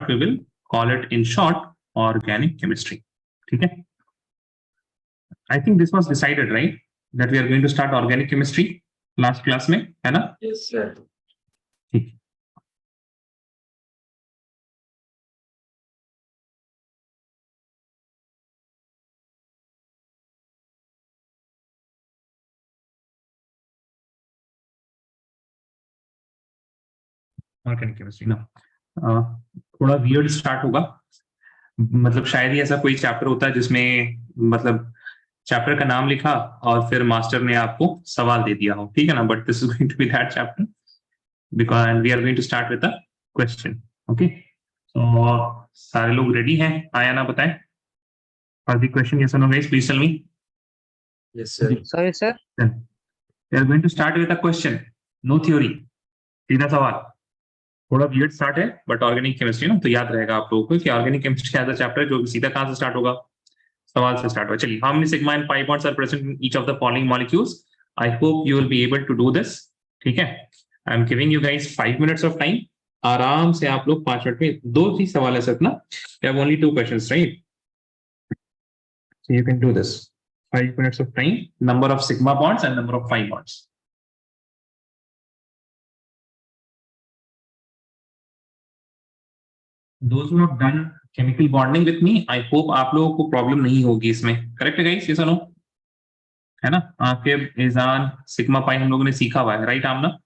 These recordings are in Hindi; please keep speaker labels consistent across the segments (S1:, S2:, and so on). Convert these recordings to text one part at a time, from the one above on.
S1: we will call it in short organic chemistry. ठीक है? I think this was decided, right? That we are going to start organic chemistry last class में, है ना?
S2: Yes, sir.
S1: ठीक. ऑर्गेनिक केमिस्ट्री ना थोड़ा वियर्ड स्टार्ट होगा, मतलब शायद ही ऐसा कोई चैप्टर होता है जिसमें मतलब चैप्टर का नाम लिखा और फिर मास्टर ने आपको सवाल दे दिया हो, ठीक है ना? But this is going to be that chapter because we are going to start with a question. Okay, तो सारे लोग रेडी हैं? आया ना बताएं फॉर द क्वेश्चन. यस और no guys, please tell me.
S2: Yes, sir.
S3: Sorry, sir.
S1: We are going to start with a question, no theory, सीधा सवाल. थोड़ा वियर्ड स्टार्ट है बट ऑर्गेनिक केमिस्ट्री ना, तो याद रहेगा आप लोगों को कि ऑर्गेनिक केमिस्ट्री ऐसा चैप्टर है जो सीधा कहां से स्टार्ट होगा, सवाल से स्टार्ट होगा. चलिए, how many sigma and pi bonds are present in each of the following molecules. I hope you will be able to do this. ठीक है, I am giving you guys 5 minutes of time. आराम से आप लोग 5 मिनट में दो ही सवाल है सिर्फ ना. You have only 2 questions, right? So you can do this. 5 minutes of time, number of sigma bonds and number of pi bonds. Those who have done chemical bonding with me, I hope आप लोगों को प्रॉब्लम नहीं होगी इसमें. करेक्ट है गाइस, ये सुनो, है ना? आपके इजान सिग्मा पाई हम लोगों ने सीखा हुआ है, राइट आमना?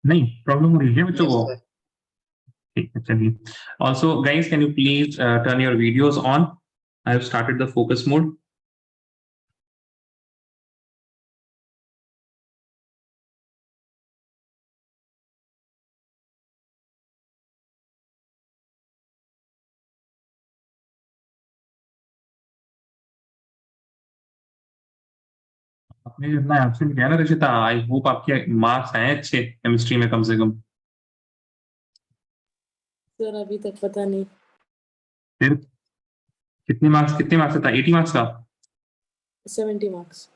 S1: नहीं प्रॉब्लम हो रही है बच्चों को? ठीक है, चलिए. Also guys, can you please turn your videos on. I have started the focus mode. आपने जितना एब्सेंट किया ना रचिता, आई होप आपके मार्क्स आए अच्छे केमिस्ट्री में कम से कम.
S4: सर अभी तक पता नहीं.
S1: फिर कितने मार्क्स था? 80 मार्क्स का?
S4: 70 मार्क्स.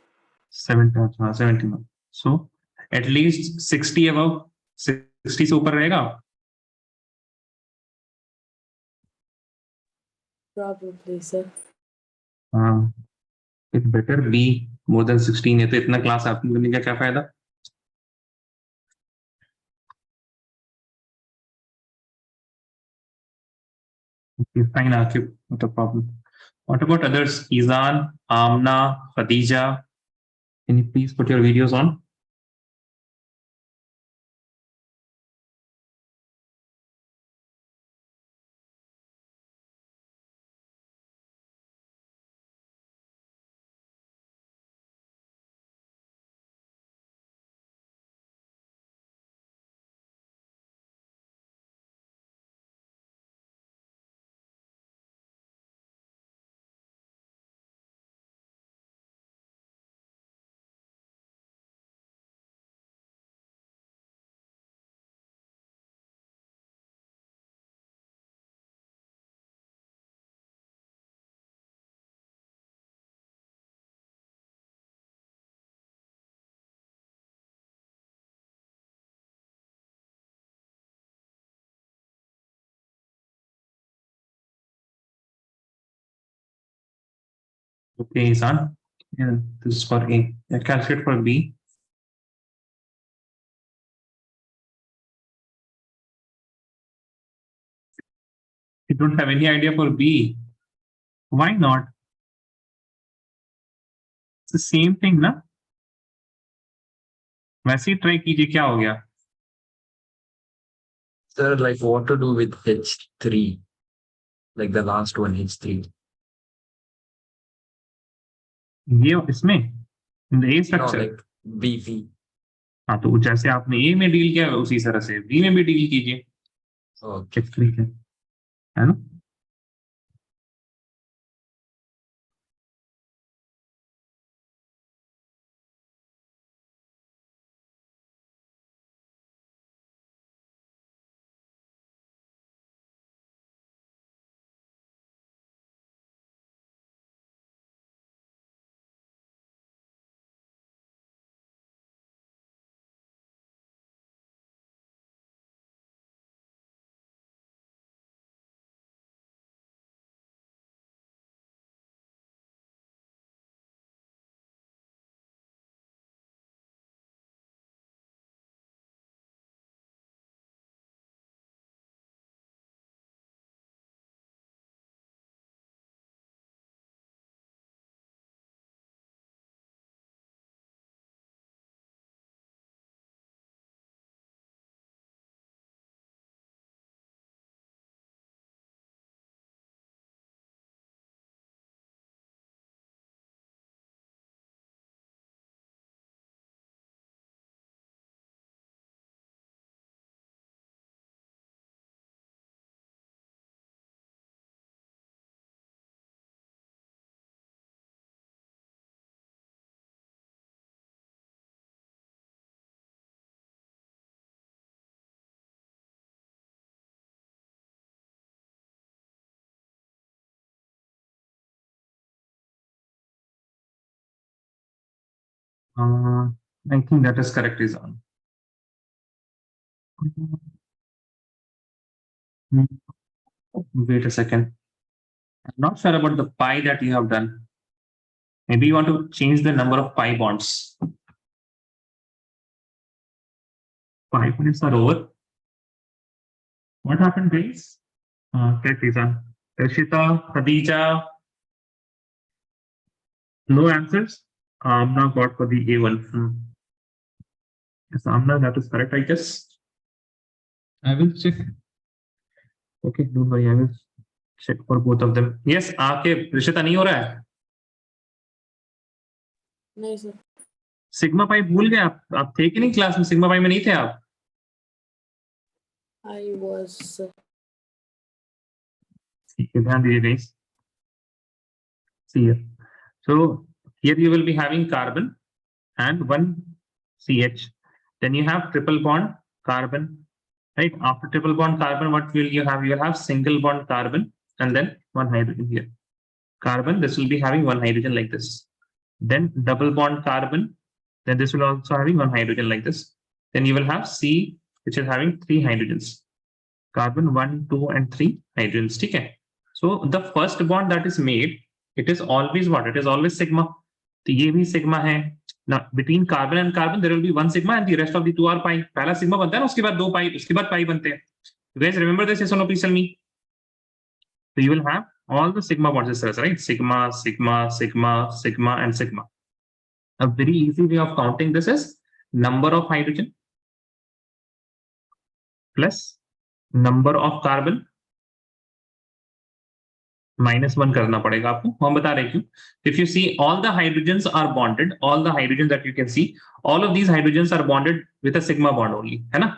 S1: 70 मार्क्स, हाँ 70 मार्क्स. सो एटलीस्ट 60 अबव, 60 से ऊपर रहेगा.
S4: Probably, sir.
S1: हाँ, it better be more than 16 है, तो इतना क्लास आपने करने का क्या फायदा? Okay, fine, Akib, not a problem. What about others? Izan, Amna, Khadija, can you please put your videos on? Okay, Izan, yeah, this is for A. Yeah, calculate for B. You don't have any idea for B. Why not? It's the same thing, ना? वैसे ही ट्राई कीजिए, क्या हो गया?
S2: Sir, like what to do with H3? Like the last one, H3.
S1: ये इसमें in the A
S2: No,
S1: structure.
S2: like BV.
S1: हाँ, तो जैसे आपने A में डील किया उसी तरह से B में भी डील कीजिए.
S2: Okay.
S1: ठीक है ना? I think that is correct, Izan. Wait a second. I'm not sure about the pi that you have done. Maybe you want to change the number of pi bonds. 5 minutes are over. What happened, guys? Correct, Izan. Rishita, Khadija, no answers. Amna got for the A1. Yes, Amna, that is correct, I guess. I will check. Okay, don't worry, I will check for both of them. Yes, आपके रिश्ता नहीं हो रहा है?
S4: नहीं सर.
S1: सिग्मा पाई भूल गए आप थे कि नहीं क्लास में? सिग्मा पाई में नहीं थे आप?
S4: I was.
S1: ठीक है, ध्यान दीजिए guys. See here. So here you will be having carbon and one CH. Then you have triple bond carbon, right? After triple bond carbon, what will you have? You will have single bond carbon and then one hydrogen here. Carbon, this will be having one hydrogen like this. Then double bond carbon, then this will also having one hydrogen like this. Then you will have C, which is having 3 hydrogens. Carbon 1, 2, and 3 hydrogens. Okay. So the first bond that is made, it is always what? It is always sigma. तो ये भी sigma है. Now between carbon and carbon there will be one sigma and the rest of the 2 are pi. पहला sigma बनता है ना, उसके बाद 2 pi, उसके बाद pi बनते हैं. You guys remember this? Yes or no? Please tell me. So you will have all the sigma bonds, right? Sigma, sigma, sigma, sigma, and sigma. A very easy way of counting this is number of hydrogen plus number of carbon -1 करना पड़ेगा आपको. हम बता रहे क्यों. If you see all the hydrogens are bonded, all the hydrogens that you can see, all of these hydrogens are bonded with a sigma bond only, है ना.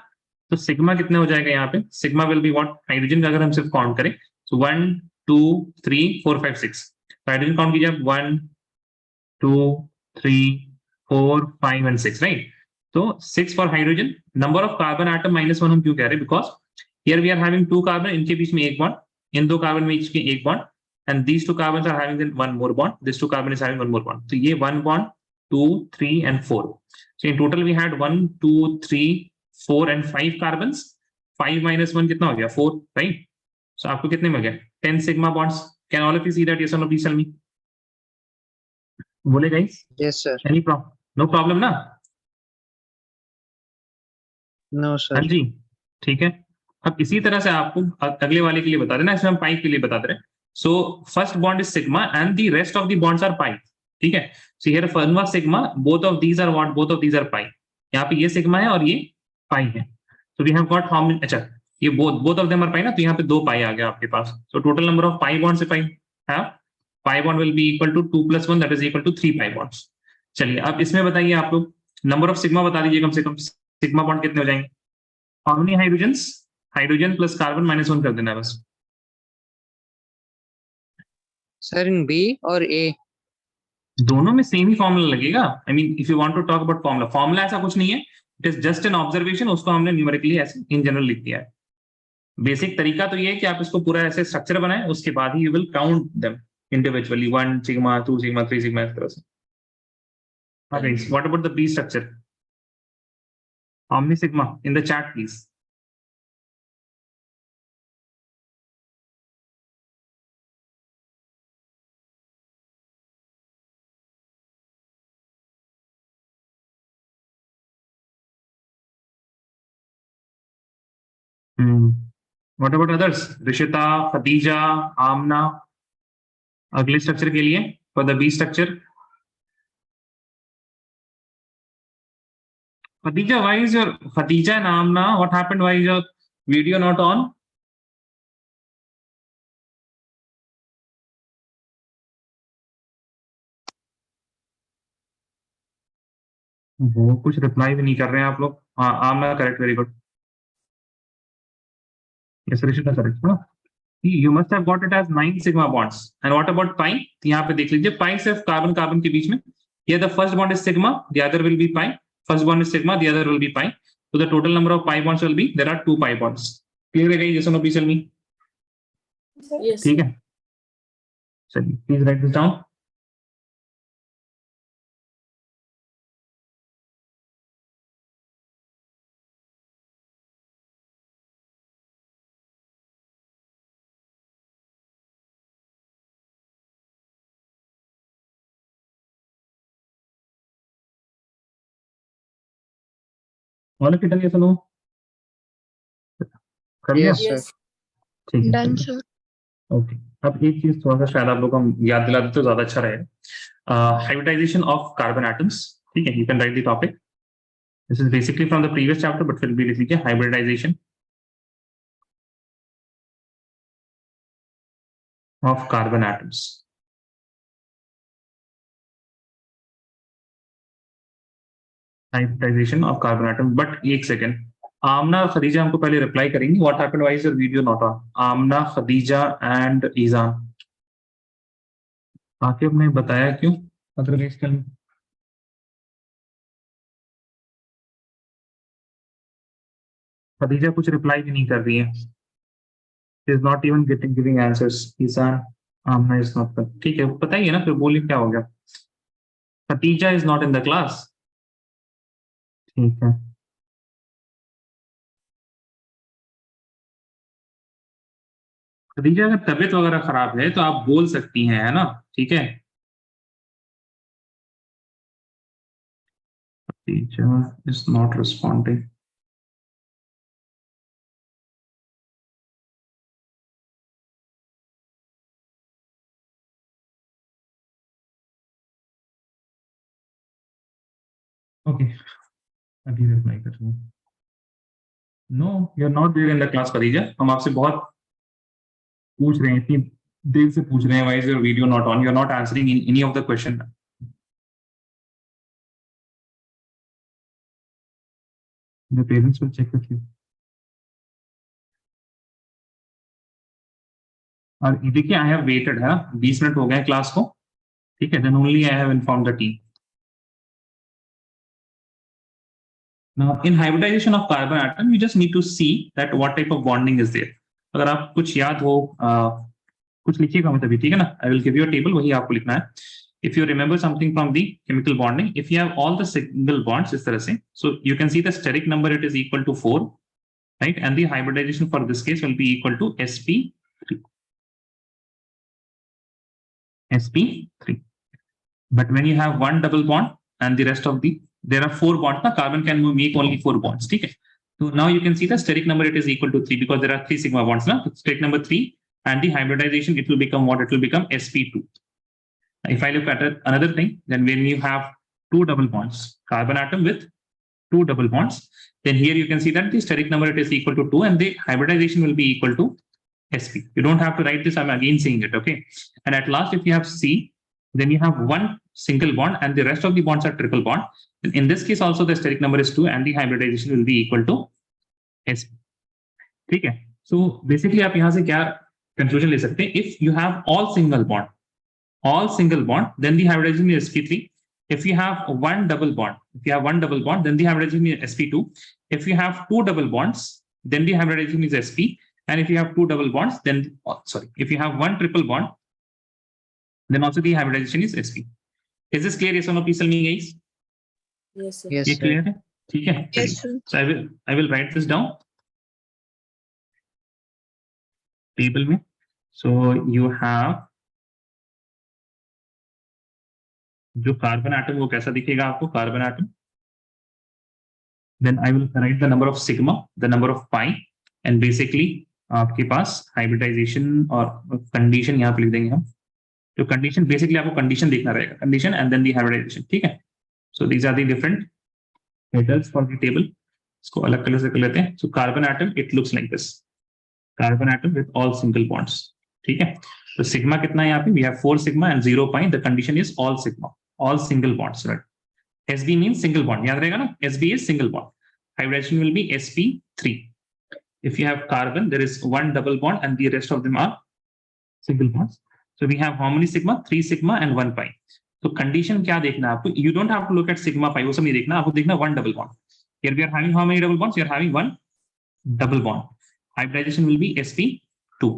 S1: तो sigma कितना हो जाएगा यहाँ पे? Sigma will be what? Hydrogen का अगर हम सिर्फ काउंट करें, so 1 2 3 4 5 6. हाइड्रोजन काउंट कीजिए आप 1 2 3 4 5 and 6, right? So 6 for hydrogen. Number of carbon atom -1 हम क्यों कह रहे हैं? Because here we are having 2 carbon, इनके बीच में एक बॉन्ड, इन 2 कार्बन में बीच में एक bond, and these 2 carbons are having then one more bond. This 2 carbon is having one more bond. So ये 1 bond, 2, 3 and 4. So in total we had 1, 2, 3, 4 and 5 carbons. 5 minus 1 कितना हो गया? 4, right? So आपको कितने मिल गए? 10 sigma bonds. Can all of you see that? Yes or no? Please tell me. बोले guys?
S3: Yes, sir.
S1: Any problem? No problem ना?
S3: No, sir.
S1: हाँ जी, ठीक है. अब इसी तरह से आपको अगले वाले के लिए बता देना, इसमें हम पाई के लिए बता दे रहे हैं. So first bond is sigma and the rest of the bonds are pi. ठीक है. So here one was sigma, both of these are what? Both of these are pi. यहाँ पे ये sigma है और ये pi है. So we have got how many? अच्छा, ये both of them are pi ना, तो यहाँ पे 2 pi आ गया आपके पास. So total number of pi bonds if I have, pi bond will be equal to 2 plus 1, that is equal to 3 pi bonds. चलिए अब इसमें बताइए आप लोग, number of sigma बता दीजिए कम से कम. sigma bond कितने हो जाएंगे? How many hydrogens? Hydrogen plus carbon -1 कर देना है बस.
S3: Sir, in B or A?
S1: दोनों में सेम ही फॉर्मूला लगेगा. I mean if you want to talk about formula, formula ऐसा कुछ नहीं है, it is just an observation. उसको हमने न्यूमेरिकली ऐसे इन जनरल लिख दिया है. बेसिक तरीका तो ये है कि आप इसको पूरा ऐसे स्ट्रक्चर बनाएं, उसके बाद ही you will count them individually, 1 sigma 2 sigma 3 sigma इस तरह से. What about the B structure? How many sigma in the chat please? What about others? Rishita, Khadija, Amna. अगले स्ट्रक्चर के लिए for the B structure. Khadija, why is your Khadija and Amna? What happened? Why is your video not on? वो कुछ रिप्लाई भी नहीं कर रहे हैं आप लोग. हाँ, Amna correct, very good. Yes Rishita correct ना. You must have got it as 9 sigma bonds. And what about pi? यहाँ पे देख लीजिए, pi सिर्फ कार्बन कार्बन के बीच में. Here the first bond is sigma, the other will be pi. First bond is sigma, the other will be pi. So the total number of pi bonds will be, there are 2 pi bonds. Clear है guys? Yes or no? Please tell me.
S4: Yes.
S1: ठीक है. चलिए, please write this down. All of it done, yes और नो? कर लिया?
S3: Yes, sir.
S4: Yes.
S1: ठीक है,
S5: Done,
S1: चलिए।
S5: sir.
S1: ओके, अब एक चीज थोड़ा सा शायद आप लोग को हम याद दिला दें तो ज्यादा अच्छा रहेगा। हाइब्रिडाइजेशन ऑफ कार्बन एटम्स, ठीक है, you can write the topic. This is basically from the previous chapter but फिर भी लिख लीजिए, hybridisation of carbon atoms. Hybridisation of carbon atoms, but एक सेकेंड, आमना खदीजा हमको पहले रिप्लाई करेंगी। What happened, why is your video not on? Amna, Khadija and Izaan, Aqib ने बताया क्यों? अदरवाइज कल खदीजा कुछ रिप्लाई भी नहीं कर रही है, is not even getting giving answers. Izaan, Amna is not, ठीक है बताइए ना, फिर बोलिए क्या हो गया। Khadija is not in the class, ठीक है। खदीजा अगर तबीयत वगैरह खराब है तो आप बोल सकती हैं, है ना, ठीक है। Khadija is not responding. Okay, अभी रिप्लाई कर रही हूँ। No, you are not there in the class Khadija, हम आपसे बहुत पूछ रहे हैं, इतनी देर से पूछ रहे हैं, why is your video not on, you are not answering in any of the question. The parents will check with you. और देखिए, आई हैव वेटेड, है ना, 20 मिनट हो गए क्लास को, ठीक है, then only I have inform the team. Now, in hybridization of carbon atom, you just need to see that what type of bonding is there. अगर आप कुछ याद हो, कुछ लिखिएगा मैं तभी, ठीक है ना। I will give you a table, वही आपको लिखना है। If you remember something from the chemical bonding, if you have all the single bonds इस तरह से, so you can see the steric number, it is equal to 4, right? And the hybridization for this case will be equal to sp3. sp3. But when you have one double bond and the rest of the, there are 4 bonds, na, carbon can make only 4 bonds, ठीक है। So now you can see the steric number, it is equal to 3 because there are 3 sigma bonds, na, steric number 3, and the hybridization, it will become what? It will become sp2. If I look at another thing, then when you have 2 double bonds, carbon atom with 2 double bonds, then here you can see that the steric number, it is equal to 2 and the hybridization will be equal to sp. You don't have to write this, I'm again saying it, okay? And at last, if you have C, then you have one single bond and the rest of the bonds are triple bond. In this case also the steric number is 2 and the hybridization will be equal to sp. ठीक है, so basically आप यहाँ से क्या conclusion ले सकते हैं? If you have all single bond, then the hybridization is sp3. If you have one double bond, then the hybridization is sp2. If you have 2 double bonds, then the hybridization is sp. And if you have 2 double bonds, then if you have one triple bond, then also the hybridization is sp. Is this clear? Yes or no? Please tell me, guys.
S4: Yes, sir.
S3: Yes,
S1: ये
S3: sir.
S1: clear है? ठीक है,
S5: Yes,
S1: चलिए।
S5: sir.
S1: So I will write this down table में. So you have जो कार्बन एटम, वो कैसा दिखेगा आपको? Carbon atom, then I will write the number of sigma, the number of pi, and basically आपके पास हाइब्रिडाइजेशन और कंडीशन यहाँ पे लिख देंगे हम। जो कंडीशन, बेसिकली आपको कंडीशन देखना रहेगा, condition and then the hybridisation, ठीक है। So these are the different headers for the table. इसको अलग कलर से कर लेते हैं। So carbon atom, it looks like this, carbon atom with all single bonds, ठीक है। तो सिग्मा कितना है यहाँ पे? We have 4 sigma and 0 pi. The condition is all sigma, all single bonds, right. SB means single bond, याद रहेगा ना, SB is single bond. Hybridization will be sp3. If you have carbon, there is one double bond and the rest of them are single bonds. So we have how many sigma? 3 sigma and 1 pi. So condition क्या देखना है आपको? You don't have to look at sigma pi, वो सब नहीं देखना, आपको देखना one double bond. Here we are having how many double bonds? We are having one double bond. Hybridization will be sp2.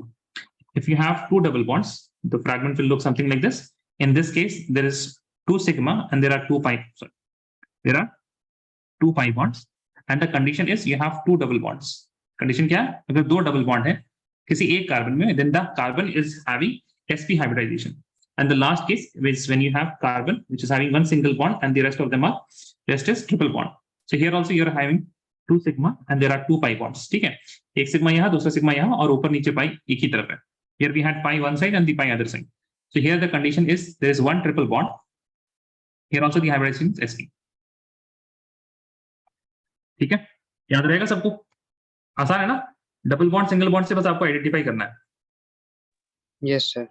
S1: If you have 2 double bonds, the fragment will look something like this. In this case, there is 2 sigma and there are 2 pi. Sorry, there are 2 pi bonds. And the condition is you have 2 double bonds. Condition क्या है? अगर 2 double bond है किसी एक कार्बन में, then the carbon is having sp hybridization. And the last case is when you have carbon which is having one single bond and the rest of them are just as triple bond. So here also you are having 2 sigma and there are 2 pi bonds, ठीक है, एक सिग्मा यहाँ, दूसरा सिग्मा यहाँ, और ऊपर नीचे पाई एक ही तरफ है. Here we had pi one side and the pi other side. So here the condition is there is one triple bond. Here also the hybridization is sp. ठीक है, याद रहेगा सबको, आसान है ना. डबल बॉन्ड सिंगल बॉन्ड से बस आपको आइडेंटिफाई करना है.
S3: Yes, sir.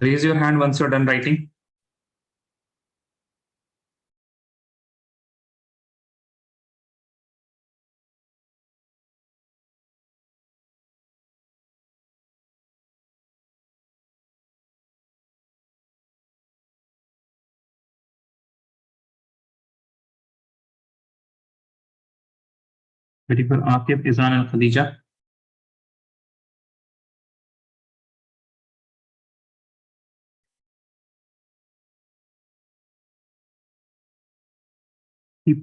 S1: Raise your hand once you're done writing. Ready for Akif, Izan and Khadija.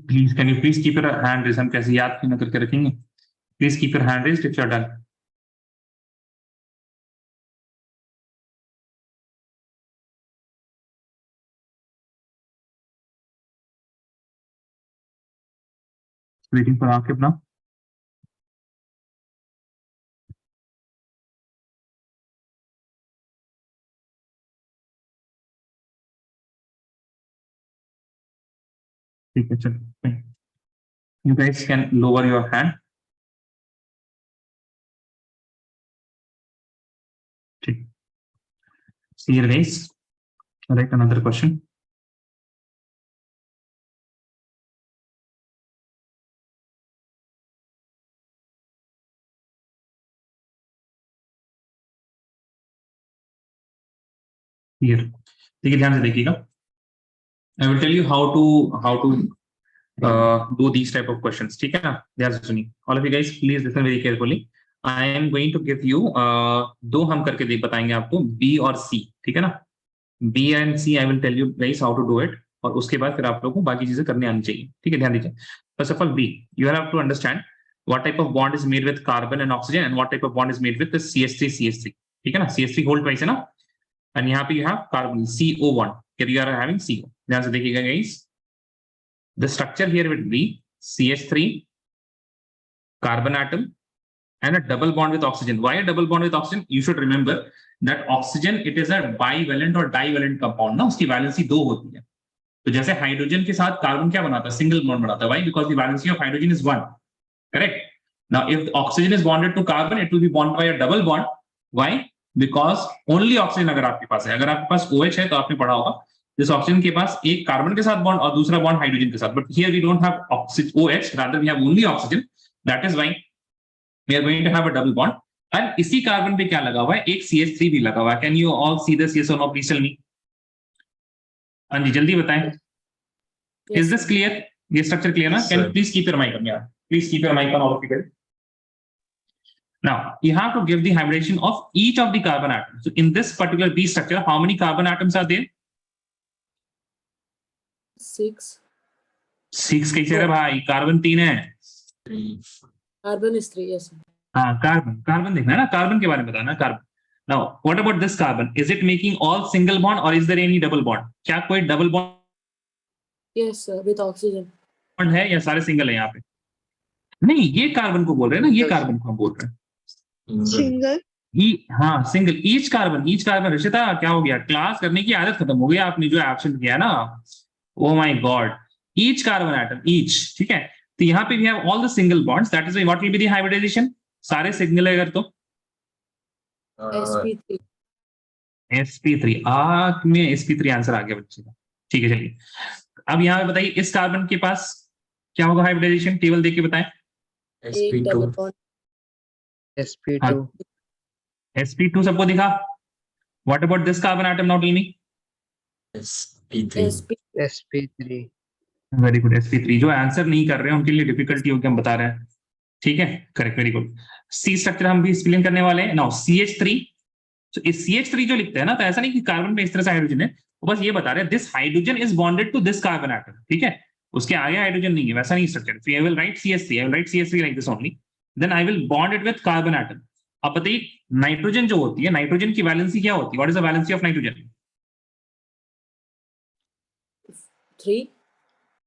S1: Please, can you please keep your hand raised? हम कैसे याद क्यों ना करके रखेंगे? Please keep your hand raised if you're done. Waiting for Akif now. ठीक है, चलो. You guys can lower your hand. ठीक. See here guys. Write another question. Here. देखिए, ध्यान से देखिएगा. I will tell you how to do these type of questions. ठीक है ना? ध्यान से सुनिए. All of you guys, please listen very carefully. I am going to give you दो हम करके देख बताएंगे आपको, B और C. ठीक है ना? B and C I will tell you guys how to do it. और उसके बाद फिर आप लोगों को बाकी चीजें करने आनी चाहिए. ठीक है, ध्यान दीजिए. First of all, B. You have to understand what type of bond is made with carbon and oxygen and what type of bond is made with the CH3. ठीक है ना? CH3 hold twice है ना? And यहाँ पे you have carbon CO1. Here you are having CO. ध्यान से देखिएगा guys. The structure here will be CH3, carbon atom, and a double bond with oxygen. Why a double bond with oxygen? You should remember that oxygen it is a bivalent or divalent compound. ना उसकी valency 2 होती है. तो जैसे हाइड्रोजन के साथ कार्बन क्या बनाता है? सिंगल बॉन्ड बनाता है. Why? Because the valency of hydrogen is 1. Correct. Now, if the oxygen is bonded to carbon, it will be bonded by a double bond. Why? Because only oxygen अगर आपके पास है. अगर आपके पास OH है तो आपने पढ़ा होगा. This oxygen के पास एक कार्बन के साथ बॉन्ड और दूसरा बॉन्ड हाइड्रोजन के साथ. But here we don't have OH, rather we have only oxygen. That is why we are going to have a double bond. And इसी कार्बन पे क्या लगा हुआ है? एक CH3 भी लगा हुआ है. Can you all see this? Yes or no? Please tell me. हाँ जी, जल्दी बताएं. Is this clear? ये structure clear ना?
S2: Yes,
S1: Can you
S2: sir.
S1: please keep your mic on? Yeah. Please keep your mic on, all of you guys. Now, you have to give the hybridization of each of the carbon atoms. So in this particular B structure, how many carbon atoms are there?
S4: 6.
S1: 6 कैसे है भाई? कार्बन 3 है.
S2: 3.
S4: Carbon is 3. Yes, sir.
S1: हाँ, कार्बन देखना है ना, कार्बन के बारे में बताना. Carbon. Now, what about this carbon? Is it making all single bond or is there any double bond? क्या कोई double bond
S4: Yes, sir. With oxygen.
S1: है या सारे सिंगल है यहाँ पे? नहीं, ये कार्बन को बोल रहे हैं ना, ये कार्बन को हम बोल रहे हैं.
S2: Single.
S1: हाँ, सिंगल. Each carbon. ऋषिता क्या हो गया? क्लास करने की आदत खत्म हो गई आपने जो एब्सेंट किया ना. Oh my god. Each carbon atom, each. ठीक है, तो यहाँ पे भी have all the single bonds. That is why what will be the hybridisation? सारे सिंगल है अगर तो
S4: sp3.
S1: sp3. में sp3 आंसर आ गया बच्चे का. ठीक है, चलिए अब यहाँ पे बताइए इस कार्बन के पास क्या होगा हाइब्रिडाइजेशन? टेबल देख के बताएं.
S4: एक double
S2: sp2.
S4: bond.
S3: sp2.
S1: sp2 सबको दिखा? What about this carbon atom? Now tell me.
S2: sp3.
S3: sp3.
S1: Very good. sp3. जो आंसर नहीं कर रहे हैं उनके लिए डिफिकल्टी होगी, हम बता रहे हैं. ठीक है, करेक्ट, वेरी गुड। सी स्ट्रक्चर हम भी स्पेलिंग करने वाले हैं। नाउ CH3, तो इस CH3 जो लिखते हैं ना, तो ऐसा नहीं कि कार्बन में इस तरह से हाइड्रोजन है, वो बस ये बता रहे हैं this hydrogen is bonded to this carbon atom, ठीक है, उसके आगे हाइड्रोजन नहीं है, वैसा नहीं structure. I will write CH3, I will write CH3 like this only, then I will bond it with carbon atom. अब बताइए नाइट्रोजन जो होती है, नाइट्रोजन की वैलेंसी क्या होती है? What is the valency of nitrogen?
S4: 3.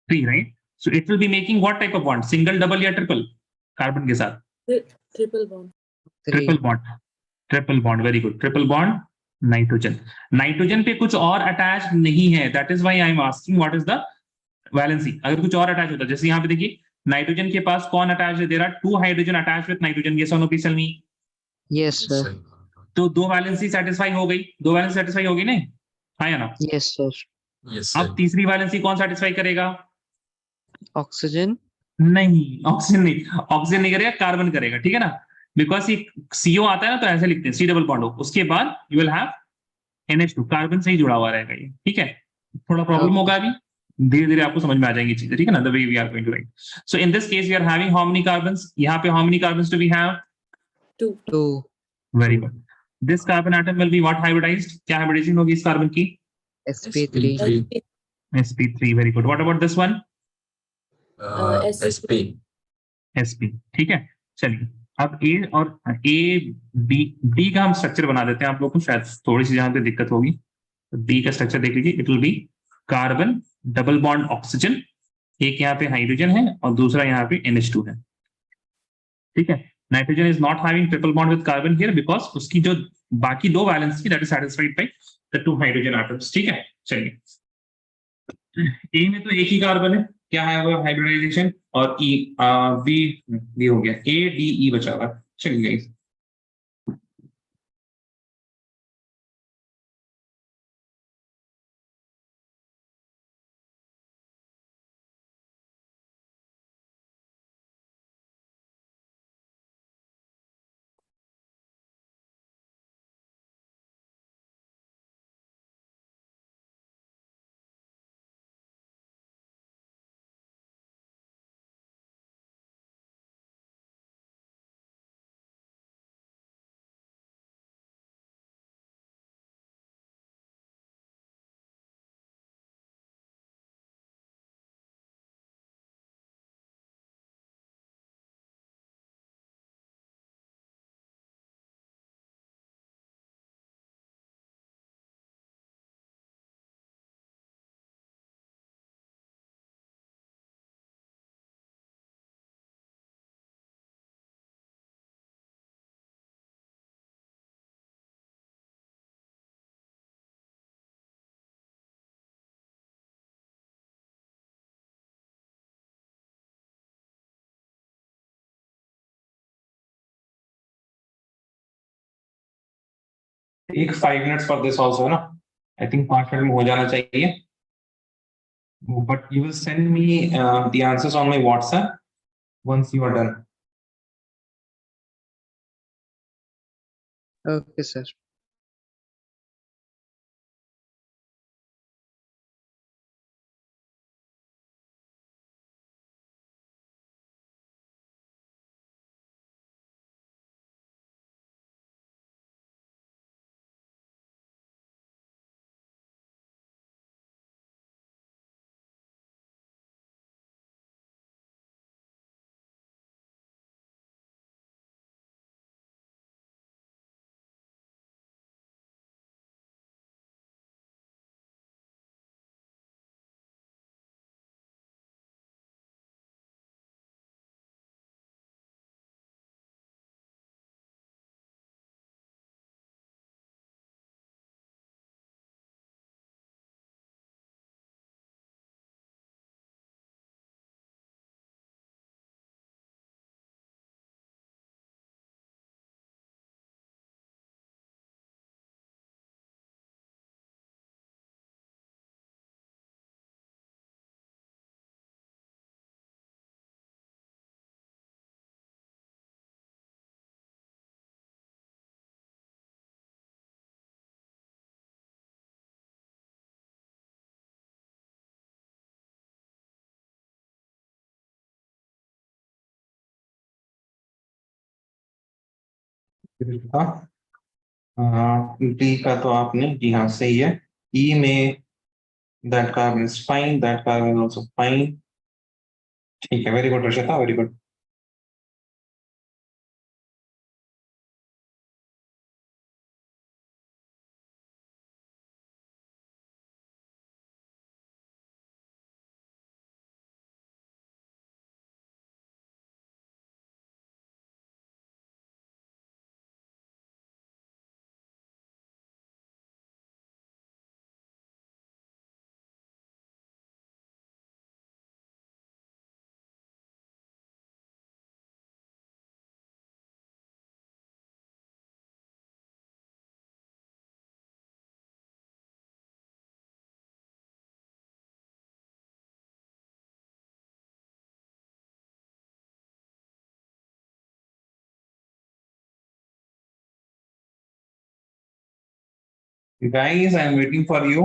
S1: 3, right? So it will be making what type of bond? Single, double या ट्रिपल कार्बन के साथ?
S4: Triple bond.
S1: Triple
S3: 3.
S1: Bond, triple bond, very good, triple bond nitrogen. Nitrogen पे कुछ और अटैच नहीं है, that is why I am asking what is the valency. अगर कुछ और अटैच होता, जैसे यहाँ पे देखिए नाइट्रोजन के पास कौन अटैच है? There are 2 hydrogen attach with nitrogen, yes और no, please tell me.
S3: Yes,
S2: Yes,
S3: sir.
S2: sir.
S1: तो 2 वैलेंसी सेटिस्फाई हो गई, 2 वैलेंसी सेटिस्फाई होगी नहीं, हाँ या ना?
S3: Yes, sir.
S2: Yes, sir.
S1: अब तीसरी वैलेंसी कौन सेटिस्फाई करेगा?
S3: Oxygen.
S1: नहीं, ऑक्सीजन नहीं, ऑक्सीजन नहीं करेगा, कार्बन करेगा, ठीक है ना, बिकॉज ये CO आता है ना, तो ऐसे लिखते हैं, C डबल बॉन्ड हो, उसके बाद you will have NH2, carbon से ही जुड़ा हुआ रहेगा ये, ठीक है। थोड़ा प्रॉब्लम
S3: Okay.
S1: होगा अभी, धीरे धीरे आपको समझ में आ जाएंगी चीजें, ठीक है ना, the way we are going to write. So in this case we are having how many carbons? यहाँ पे how many carbons do we have?
S4: 2.
S3: 2.
S1: Very good. This carbon atom will be what hybridized? क्या हाइब्रिडाइजेशन होगी इस कार्बन की?
S3: sp3.
S2: sp3.
S1: sp3, very good. What about this one?
S2: sp.
S1: sp, ठीक है। चलिए अब ए और ए बी, डी का हम स्ट्रक्चर बना देते हैं, आप लोग को शायद थोड़ी सी जहां पे दिक्कत होगी। तो डी का स्ट्रक्चर देख लीजिए, it will be carbon double bond oxygen, एक यहाँ पे हाइड्रोजन है और दूसरा यहाँ पे NH2 है, ठीक है। Nitrogen is not having triple bond with carbon here because उसकी जो बाकी 2 वैलेंस थी that is satisfied by the 2 hydrogen atoms, ठीक है। चलिए ए में तो एक ही कार्बन है, क्या है वो हाइब्रिडाइजेशन, और ई बी बी हो गया, ADE बचा हुआ है। चलिए guys, take 5 minutes for this also, है ना? I think 5 मिनट में हो जाना चाहिए, but you will send me the answers on my WhatsApp once you are done.
S3: Okay, sir.
S5: था डी का तो आपने, जी हाँ सही है। ई में that carbon is fine, that carbon also fine. ठीक है, very good Rashita, very good. Guys, I am waiting for you.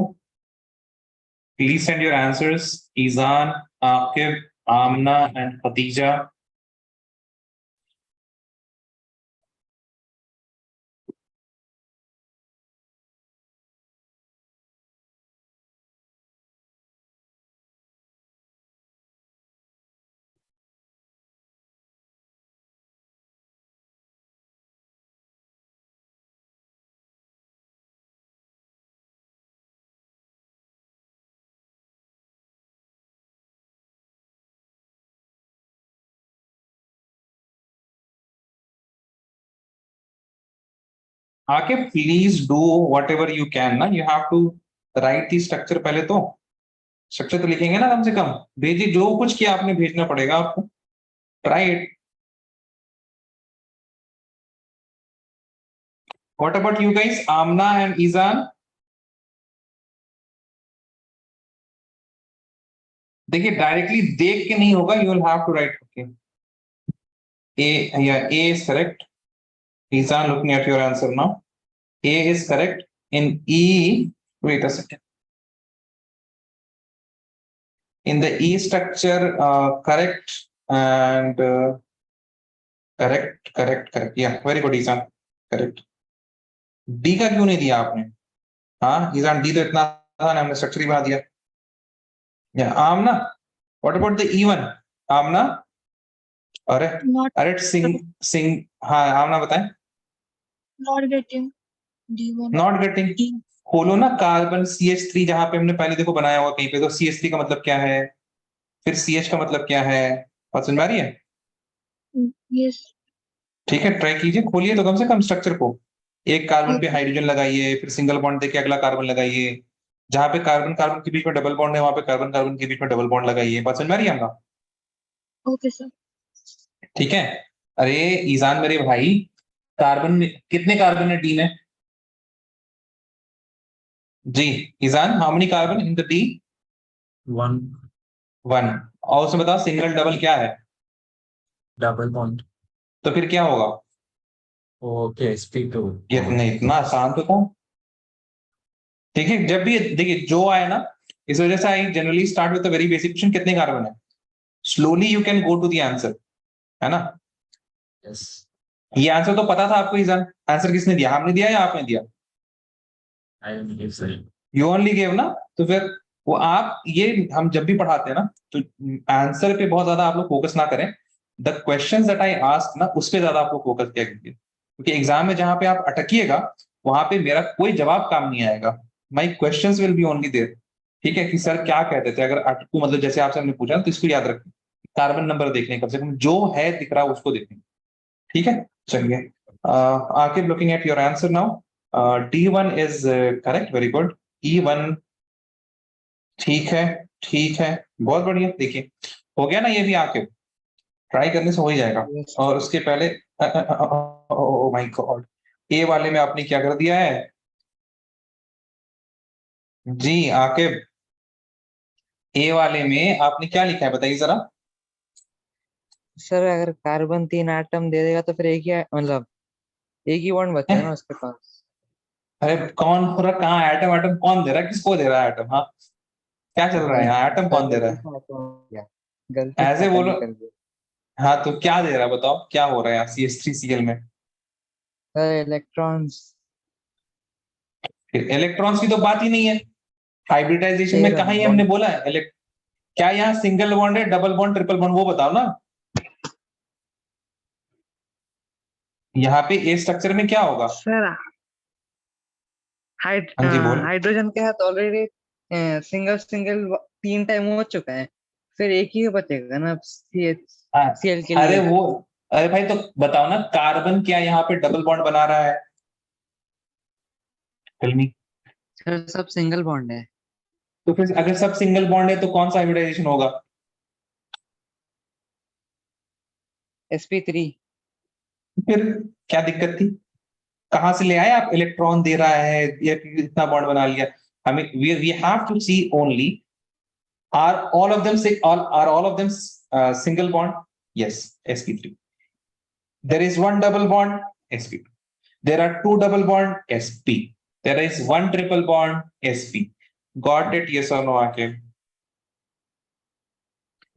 S5: Please send your answers. Izan, Akib, Amna, and Khadija. Akib, please do whatever you can. ना, you have to write the structure पहले तो। स्ट्रक्चर तो लिखेंगे ना कम से कम। भेजिए, जो कुछ किया आपने भेजना पड़ेगा आपको। Try it. What about you guys, Amna and Izan? देखिए, डायरेक्टली देख के नहीं होगा, you will have to write. Okay. A is correct. Izan, looking at your answer now. A is correct. In E, wait a second. In the E structure, correct and correct. Yeah, very good, Izan. Correct. D का क्यों नहीं दिया आपने? हाँ, Izan, D तो इतना था ना, हमने स्ट्रक्चर ही बना दिया। Yeah, Amna, what about the E1? Amna? अरे सिंग हाँ, Amna बताएं।
S6: Not getting D1.
S5: Not getting. खोलो ना कार्बन CH3, जहां पे हमने पहले देखो बनाया हुआ कहीं पे, तो CH3 का मतलब क्या है, फिर CH का मतलब क्या है, बात समझ में आ रही है?
S6: Yes.
S5: ठीक है, ट्राई कीजिए, खोलिए तो कम से कम स्ट्रक्चर को। एक कार्बन पे
S6: Okay.
S5: हाइड्रोजन लगाइए, फिर सिंगल बॉन्ड देके अगला कार्बन लगाइए, जहां पे कार्बन कार्बन के बीच में डबल बॉन्ड है वहां पे कार्बन कार्बन के बीच में डबल बॉन्ड लगाइए। बात समझ में आ रही है आपका?
S6: Okay, sir.
S5: ठीक है। अरे ईजान मेरे भाई, कार्बन में कितने कार्बन है डी में? जी Izaan, how many carbon in the D?
S2: 1
S5: 1। और उसमें बताओ सिंगल डबल क्या है?
S2: double bond.
S5: तो फिर क्या होगा?
S2: Okay, sp2.
S5: ये नहीं, इतना आसान तो था। ठीक है, जब भी देखिए जो आए ना, इस वजह से I generally start with the very basic question, कितने कार्बन है, slowly you can go to the answer, है ना?
S2: Yes.
S5: ये आंसर तो पता था आपको ईजान, आंसर किसने दिया, हमने दिया या आपने दिया?
S2: I am give sir.
S5: You only give ना, तो फिर वो आप, ये हम जब भी पढ़ाते हैं ना, तो आंसर पे बहुत ज्यादा आप लोग फोकस ना करें, the questions that I ask ना, उस पे ज्यादा आप लोग फोकस किया कीजिए, क्योंकि एग्जाम में जहां पे आप अटकिएगा वहां पे मेरा कोई जवाब काम नहीं आएगा, my questions will be only there. ठीक है, कि सर क्या कहते थे, अगर अटकू मतलब जैसे आपसे हमने पूछा तो इसको याद रखें, कार्बन नंबर देखने कम से कम, जो है दिख रहा उसको देखें। ठीक है, चलिए आके looking at your answer now, D1 is correct, very good. E1 ठीक है, ठीक है, बहुत बढ़िया। देखिए हो गया ना, ये भी आके ट्राई करने से हो ही जाएगा।
S3: Yes.
S5: और उसके पहले ओ माय गॉड, ए वाले में आपने क्या कर दिया है? जी आकिब, ए वाले में आपने क्या लिखा है बताइए जरा।
S3: सर अगर कार्बन 3 एटम दे देगा तो फिर एक ही मतलब एक ही बॉन्ड बचेगा ना उसके पास।
S5: अरे कौन हो रहा, कहाँ एटम, एटम कौन दे रहा है, किसको दे रहा है एटम? हाँ, क्या चल रहा है यहाँ, एटम कौन दे रहा है?
S3: गलती से
S5: ऐसे
S3: atom
S5: बोलो।
S3: कर दिया।
S5: हाँ तो क्या दे रहा है बताओ, क्या हो रहा है यहाँ CH3Cl में?
S3: इलेक्ट्रॉन्स
S5: इलेक्ट्रॉन्स की तो बात ही नहीं है। हाइब्रिडाइजेशन में कहाँ ही हमने बोला है क्या यहाँ सिंगल बॉन्ड है, डबल बॉन्ड, ट्रिपल बॉन्ड, वो बताओ ना। यहाँ पे ए स्ट्रक्चर में क्या होगा?
S3: सर
S5: हाँ जी बोल।
S3: हाइड्रोजन के साथ ऑलरेडी सिंगल सिंगल 3 टाइम हो चुका है, फिर एक ही बचेगा ना
S5: हाँ,
S3: सीएल के
S5: अरे
S3: लिए।
S5: वो, अरे भाई तो बताओ ना, कार्बन क्या यहाँ पे डबल बॉन्ड बना रहा है? Tell me।
S3: सर सब सिंगल बॉन्ड है।
S5: तो फिर अगर सब सिंगल बॉन्ड है तो कौन सा हाइब्रिडाइजेशन होगा?
S3: sp3।
S5: फिर क्या दिक्कत थी? कहां से ले आए आप? इलेक्ट्रॉन दे रहा है या इतना बॉन्ड बना लिया? हमें we have to see only are all of them single bond? Yes, sp3। There is one double bond, sp2। There are two double bond, sp। There is one triple bond, sp। Got it? Yes और नो आके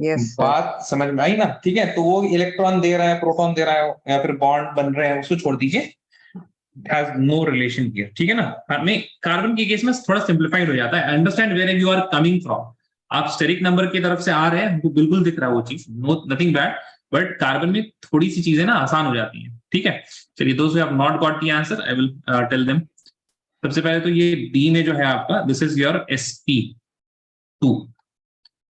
S3: यस सर।
S5: बात समझ में आई ना? ठीक है, तो वो इलेक्ट्रॉन दे रहा है, प्रोटॉन दे रहा है, या फिर बॉन्ड बन रहे हैं, उसको छोड़ दीजिए, हैज नो रिलेशन हियर। ठीक है ना? हमें कार्बन के केस में थोड़ा सिंप्लीफाइड हो जाता है। Understand where you are coming from. आप स्टेरिक नंबर की तरफ से आ रहे हैं, हमको बिल्कुल दिख रहा है वो चीज, no nothing bad, but carbon में थोड़ी सी चीजें ना आसान हो जाती हैं। ठीक है, चलिए दोस्त have not got the answer, I will tell them. सबसे पहले तो ये डी में जो है आपका, this is your sp2।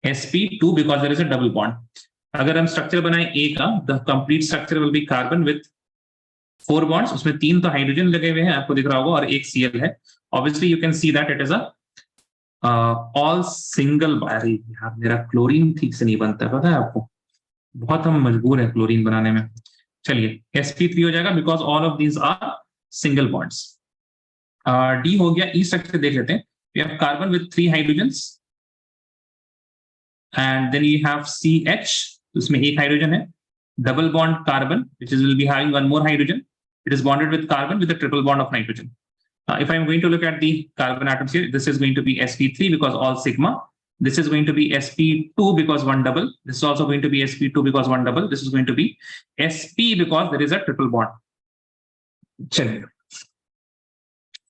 S5: sp2 because there is a double bond. अगर हम स्ट्रक्चर बनाए ए का, the complete structure will be carbon with 4 bonds, उसमें 3 तो हाइड्रोजन लगे हुए हैं, आपको दिख रहा होगा, और एक सीएल है। Obviously you can see that it is a all single. अरे यार, मेरा क्लोरीन ठीक से नहीं बनता, पता है आपको, बहुत हम मजबूर है क्लोरीन बनाने में। चलिए sp3 हो जाएगा because all of these are single bonds. D हो गया। ई स्ट्रक्चर देख लेते हैं। We have carbon with 3 hydrogens and then you have CH, उसमें एक हाइड्रोजन है, double bond carbon which is will be having one more hydrogen, it is bonded with carbon with a triple bond of nitrogen. If I'm going to look at the carbon atoms here, this is going to be sp3 because all sigma, this is going to be sp2 because one double, this is also going to be sp2 because one double, this is going to be sp because there is a triple bond. चलिए,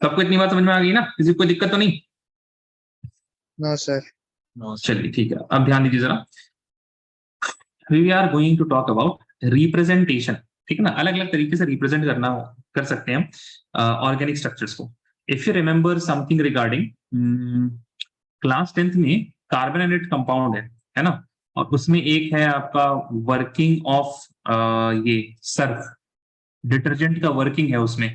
S5: सबको इतनी बात समझ में आ गई ना? किसी को कोई दिक्कत तो नहीं?
S3: No sir.
S2: No, sir.
S1: चलिए ठीक है, अब ध्यान दीजिए जरा। We are going to talk about representation. ठीक है ना, अलग अलग तरीके से रिप्रेजेंट कर सकते हैं ऑर्गेनिक स्ट्रक्चर्स को। If you remember something regarding class 10th में, कार्बोनेटेड कंपाउंड है ना, और उसमें एक है आपका वर्किंग ऑफ ये सर्फ, डिटर्जेंट का वर्किंग है उसमें।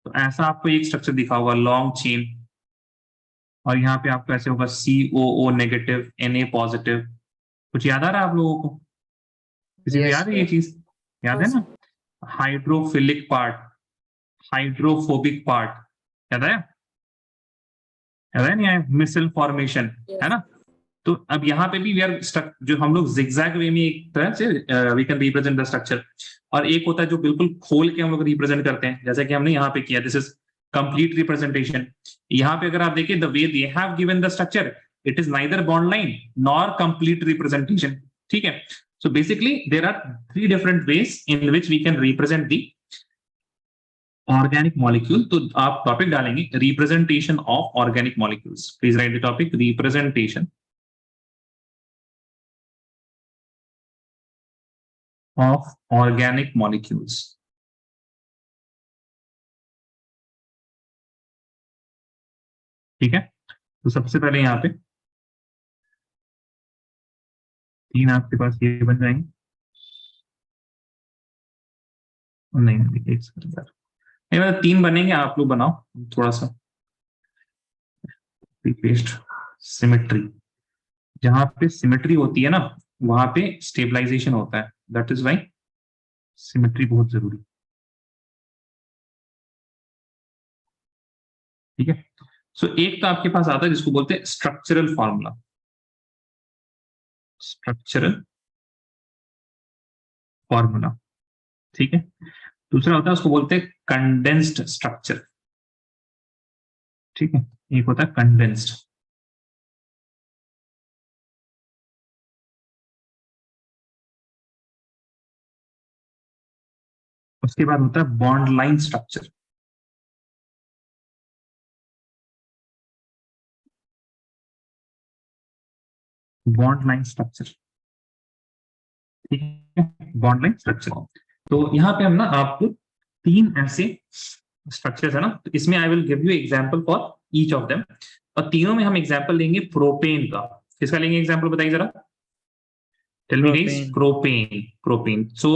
S1: तो ऐसा आपको एक स्ट्रक्चर दिखा होगा, लॉन्ग चेन, और यहाँ पे आपको ऐसे होगा COO नेगेटिव, Na पॉजिटिव। कुछ याद आ रहा है आप लोगों को? किसी को
S3: Yes,
S1: याद है ये
S3: sir.
S1: चीज? याद है ना? हाइड्रोफिलिक पार्ट, हाइड्रोफोबिक पार्ट, याद है? याद है नहीं आया? मिसल फॉर्मेशन, है ना? तो अब यहाँ पे भी वी आर जो हम लोग जिगजैग वे में एक तरह से we can represent the structure, और एक होता है जो बिल्कुल खोल के हम लोग रिप्रेजेंट करते हैं, जैसा कि हमने यहाँ पे किया। This is complete representation. यहाँ पे अगर आप देखिए, the way they have given the structure, it is neither bond line nor complete representation. ठीक है, so basically there are 3 different ways in which we can represent the organic molecule. तो आप टॉपिक डालेंगे representation of organic molecules. Please write the topic representation of organic molecules. ठीक है, तो सबसे पहले यहाँ पे 3 आपके पास ये बन जाएंगे। नहीं, एक सेकंड, नहीं मतलब 3 बनेंगे, आप लोग बनाओ थोड़ा सा। पेस्ट सिमेट्री, जहां पे सिमेट्री होती है ना, वहां पे स्टेबलाइजेशन होता है, दैट इज वाई सिमेट्री बहुत जरूरी। ठीक है, सो एक तो आपके पास आता है जिसको बोलते हैं स्ट्रक्चरल फॉर्मूला, स्ट्रक्चरल फॉर्मूला। ठीक है, दूसरा होता है उसको बोलते हैं कंडेंस्ड स्ट्रक्चर। ठीक है, एक होता है कंडेंस्ड, उसके बाद होता है bond line structure. Bond line structure, ठीक है, बॉन्ड लाइन स्ट्रक्चर। तो यहाँ पे हम ना आपको 3 ऐसे स्ट्रक्चर्स है ना, तो इसमें I will give you example for each of them, और तीनों में हम एग्जांपल लेंगे प्रोपेन का। किसका लेंगे एग्जांपल, बताइए जरा, tell me guys. Propane, propane. So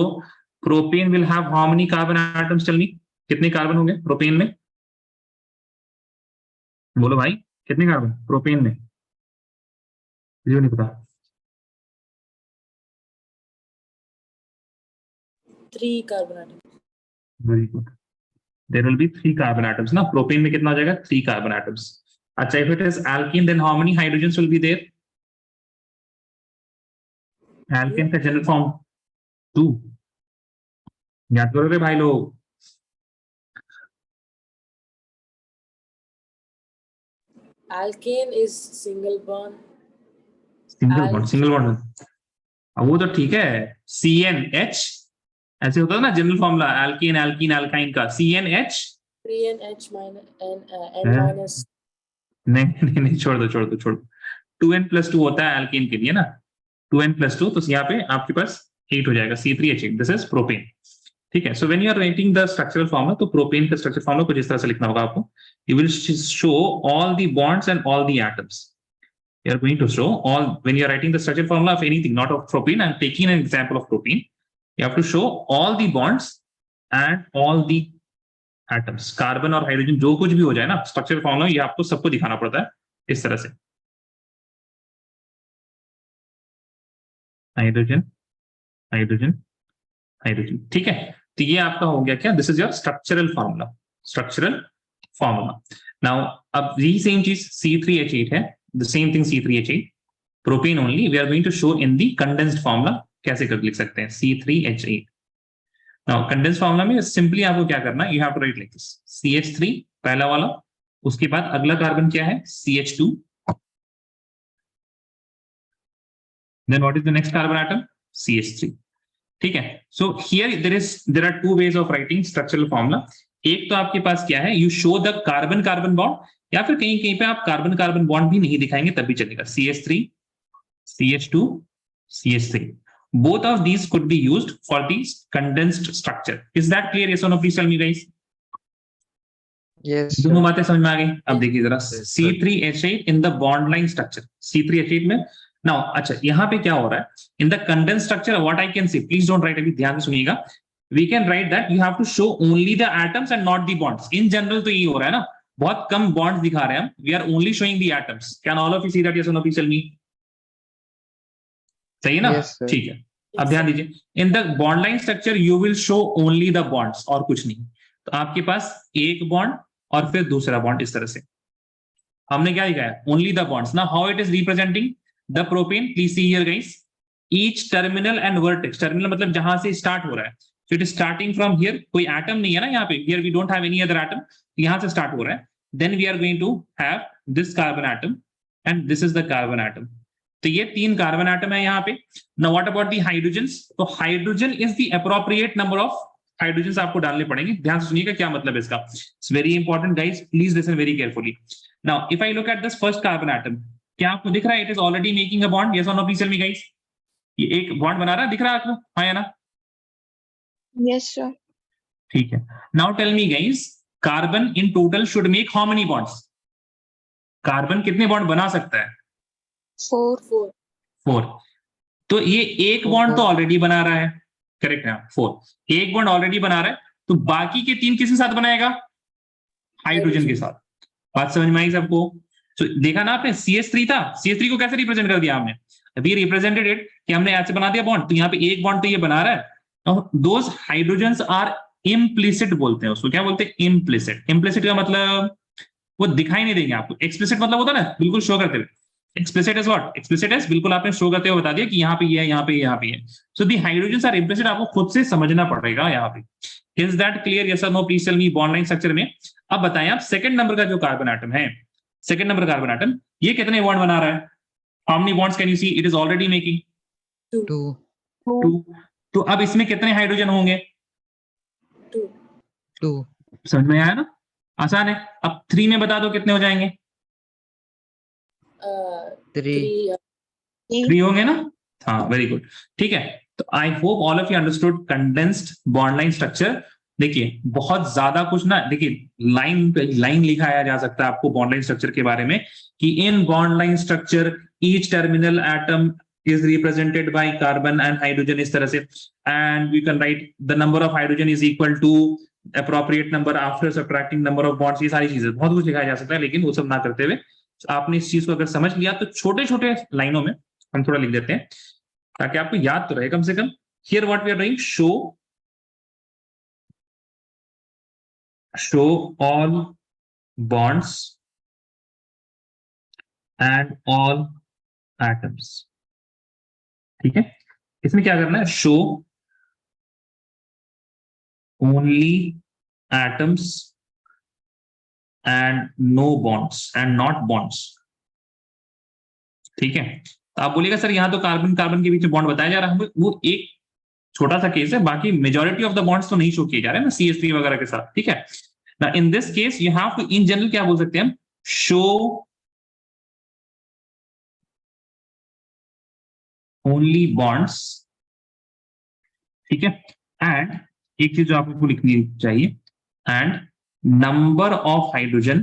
S1: propane will have how many carbon atoms, tell me, कितने कार्बन होंगे प्रोपेन में, बोलो भाई, कितने कार्बन प्रोपेन में, मुझे नहीं पता।
S4: 3 carbon atoms.
S1: Very good, there will be 3 carbon atoms ना, प्रोपेन में कितना हो जाएगा, 3 कार्बन एटम्स। अच्छा, if it is alkene then how many hydrogens will be there, alkane का जनरल फॉर्म 2, याद करो रे भाई लोग।
S4: Alkane is single bond.
S1: Single bond, अब वो तो ठीक है, CnH ऐसे होता है ना general formula, alkene alkene alkyne का, CnH।
S4: 3NH minus N
S1: हाँ?
S4: minus.
S1: नहीं नहीं नहीं, छोड़ दो छोड़ दो छोड़ दो, 2n+2 होता है एल्कीन के लिए ना, 2n+2, तो यहाँ पे आपके पास 8 हो जाएगा, C3H8, दिस इज प्रोपेन। ठीक है, so when you are writing the structural formula, तो प्रोपेन का स्ट्रक्चर फॉर्मूला कुछ इस तरह से लिखना होगा आपको, you will show all the bonds and all the atoms. You are going to show all, when you are writing the structure formula of anything, not of propene, I'm taking an example of propene, you have to show all the bonds and all the atoms, carbon और हाइड्रोजन जो कुछ भी हो जाए ना स्ट्रक्चर फॉर्मूला, ये आपको सबको दिखाना पड़ता है इस तरह से, हाइड्रोजन हाइड्रोजन हाइड्रोजन, ठीक है। तो ये आपका हो गया क्या, this is your structural formula, structural formula. Now अब यही सेम चीज C3H8 है, the same thing C3H8, propane only we are going to show in the condensed formula, कैसे कर लिख सकते हैं C3H8। now condensed formula में simply आपको क्या करना है, you have to write like this, CH3 पहला वाला, उसके बाद अगला कार्बन क्या है CH2, then what is the next carbon atom, CH3, ठीक है। so here there are 2 ways of writing structural formula। एक तो आपके पास क्या है, you show the carbon carbon bond, या फिर कहीं कहीं पे आप कार्बन कार्बन बॉन्ड भी नहीं दिखाएंगे तब भी चलेगा, CH3 CH2 CH3, both of these could be used for the condensed structure। is that clear, yes or no, please tell me guys।
S3: Yes,
S1: दोनों बातें समझ में आ गई। अब देखिए जरा,
S2: sir.
S1: C3H8 in the bond line structure, C3H8 में नाउ, अच्छा यहाँ पे क्या हो रहा है, in the condense structure what I can say, please don't write, अभी ध्यान से सुनिएगा, we can write that you have to show only the atoms and not the bonds. In general तो ये हो रहा है ना, बहुत कम बॉन्ड्स दिखा रहे हैं हम, we are only showing the atoms. Can all of you see that, yes और नो, प्लीज टेल मी, सही है ना,
S3: Yes, sir.
S1: ठीक है। अब ध्यान दीजिए, in the bond line structure you will show only the bonds और कुछ नहीं। तो आपके पास एक बॉन्ड और फिर दूसरा बॉन्ड, इस तरह से हमने क्या दिखाया, ओनली द बॉन्ड्स। ना how it is representing the propane, please see here guys, each terminal and vertex, terminal मतलब जहां से स्टार्ट हो रहा है, so it is starting from here, कोई एटम नहीं है ना यहाँ पे, here we don't have any other atom, यहाँ से स्टार्ट हो रहा है, then we are going to have this carbon atom and this is the carbon atom। तो ये 3 कार्बन एटम है यहाँ पे। now what about the hydrogens, तो hydrogen is the appropriate number of hydrogen आपको डालने पड़ेंगे। ध्यान से सुनिएगा क्या मतलब है इसका, it's very important guys, please listen very carefully. now if I look at this first carbon atom, क्या आपको दिख रहा है, it is already making a bond, yes or no, please tell me guys, ये एक बॉन्ड बना रहा है, दिख रहा है आपको, हाँ या ना,
S6: Yes, sir.
S1: ठीक है। Now tell me guys, carbon in total should make how many bonds, carbon कितने बॉन्ड बना सकता है,
S6: 4.
S4: 4.
S1: 4। तो ये एक बॉन्ड तो ऑलरेडी बना रहा है, करेक्ट है, 4, एक बॉन्ड ऑलरेडी बना रहा है, तो बाकी के 3 किसके साथ बनाएगा, हाइड्रोजन के साथ। बात समझ में आई सबको। तो देखा ना आपने, CH3 था, CH3 को कैसे रिप्रेजेंट कर दिया हमने, अभी रिप्रेजेंटेड इट कि हमने ऐसे बना दिया बॉन्ड, तो यहाँ पे एक बॉन्ड तो ये बना रहा है, दोज हाइड्रोजन्स आर इम्प्लिसिट बोलते हैं उसको, क्या बोलते हैं, इम्प्लिसिट। इम्प्लिसिट का मतलब वो दिखाई नहीं देंगे आपको, एक्सप्लिसिट मतलब होता है ना बिल्कुल शो करते हुए, explicit is what, explicit is बिल्कुल आपने शो करते हुए बता दिया कि यहाँ पे ये है, यहाँ पे यहाँ पे है। So the hydrogens are implicit, आपको खुद से समझना पड़ेगा यहाँ पे। इज दैट क्लियर, यस और no, please tell me. Bond line structure में अब बताएं आप, सेकंड नंबर का जो कार्बन एटम है, सेकंड नंबर कार्बन एटम, ये कितने बॉन्ड बना रहा है, how many bonds can you see, it is already making
S3: 2.
S1: 2। तो अब इसमें कितने हाइड्रोजन होंगे,
S4: 2.
S3: 2.
S1: समझ में आया ना? आसान है। अब 3 में बता दो कितने हो जाएंगे?
S3: 3.
S4: 3.
S1: 3 होंगे ना? हाँ, वेरी गुड। ठीक है, तो I hope all of you understood condensed bond line structure. देखिए बहुत ज्यादा कुछ ना, देखिए लाइन पे लाइन लिखाया जा सकता है आपको बॉन्ड लाइन स्ट्रक्चर के बारे में कि in bond line structure each terminal atom is represented by carbon and hydrogen इस तरह से, and we can write the number of hydrogen is equal to appropriate number after subtracting number of bonds। ये सारी चीजें बहुत कुछ लिखाया जा सकता है, लेकिन वो सब ना करते हुए आपने इस चीज को अगर समझ लिया तो छोटे छोटे लाइनों में हम थोड़ा लिख देते हैं ताकि आपको याद तो रहे कम से कम। Here what we are doing, show all bonds and all atoms। ठीक है, इसमें क्या करना है, show only atoms and no bonds and not bonds. ठीक है, तो आप बोलिएगा सर यहां तो कार्बन कार्बन के बीच में बॉन्ड बताया जा रहा है, वो एक छोटा सा केस है, बाकी मेजॉरिटी ऑफ द बॉन्ड्स तो नहीं शो किए जा रहे हैं ना CH3 वगैरह के साथ। ठीक है, ना in this case you have to, in general क्या बोल सकते हैं हम, शो ओनली बॉन्ड्स। ठीक है, एंड एक चीज जो आपको लिखनी चाहिए, and number of hydrogen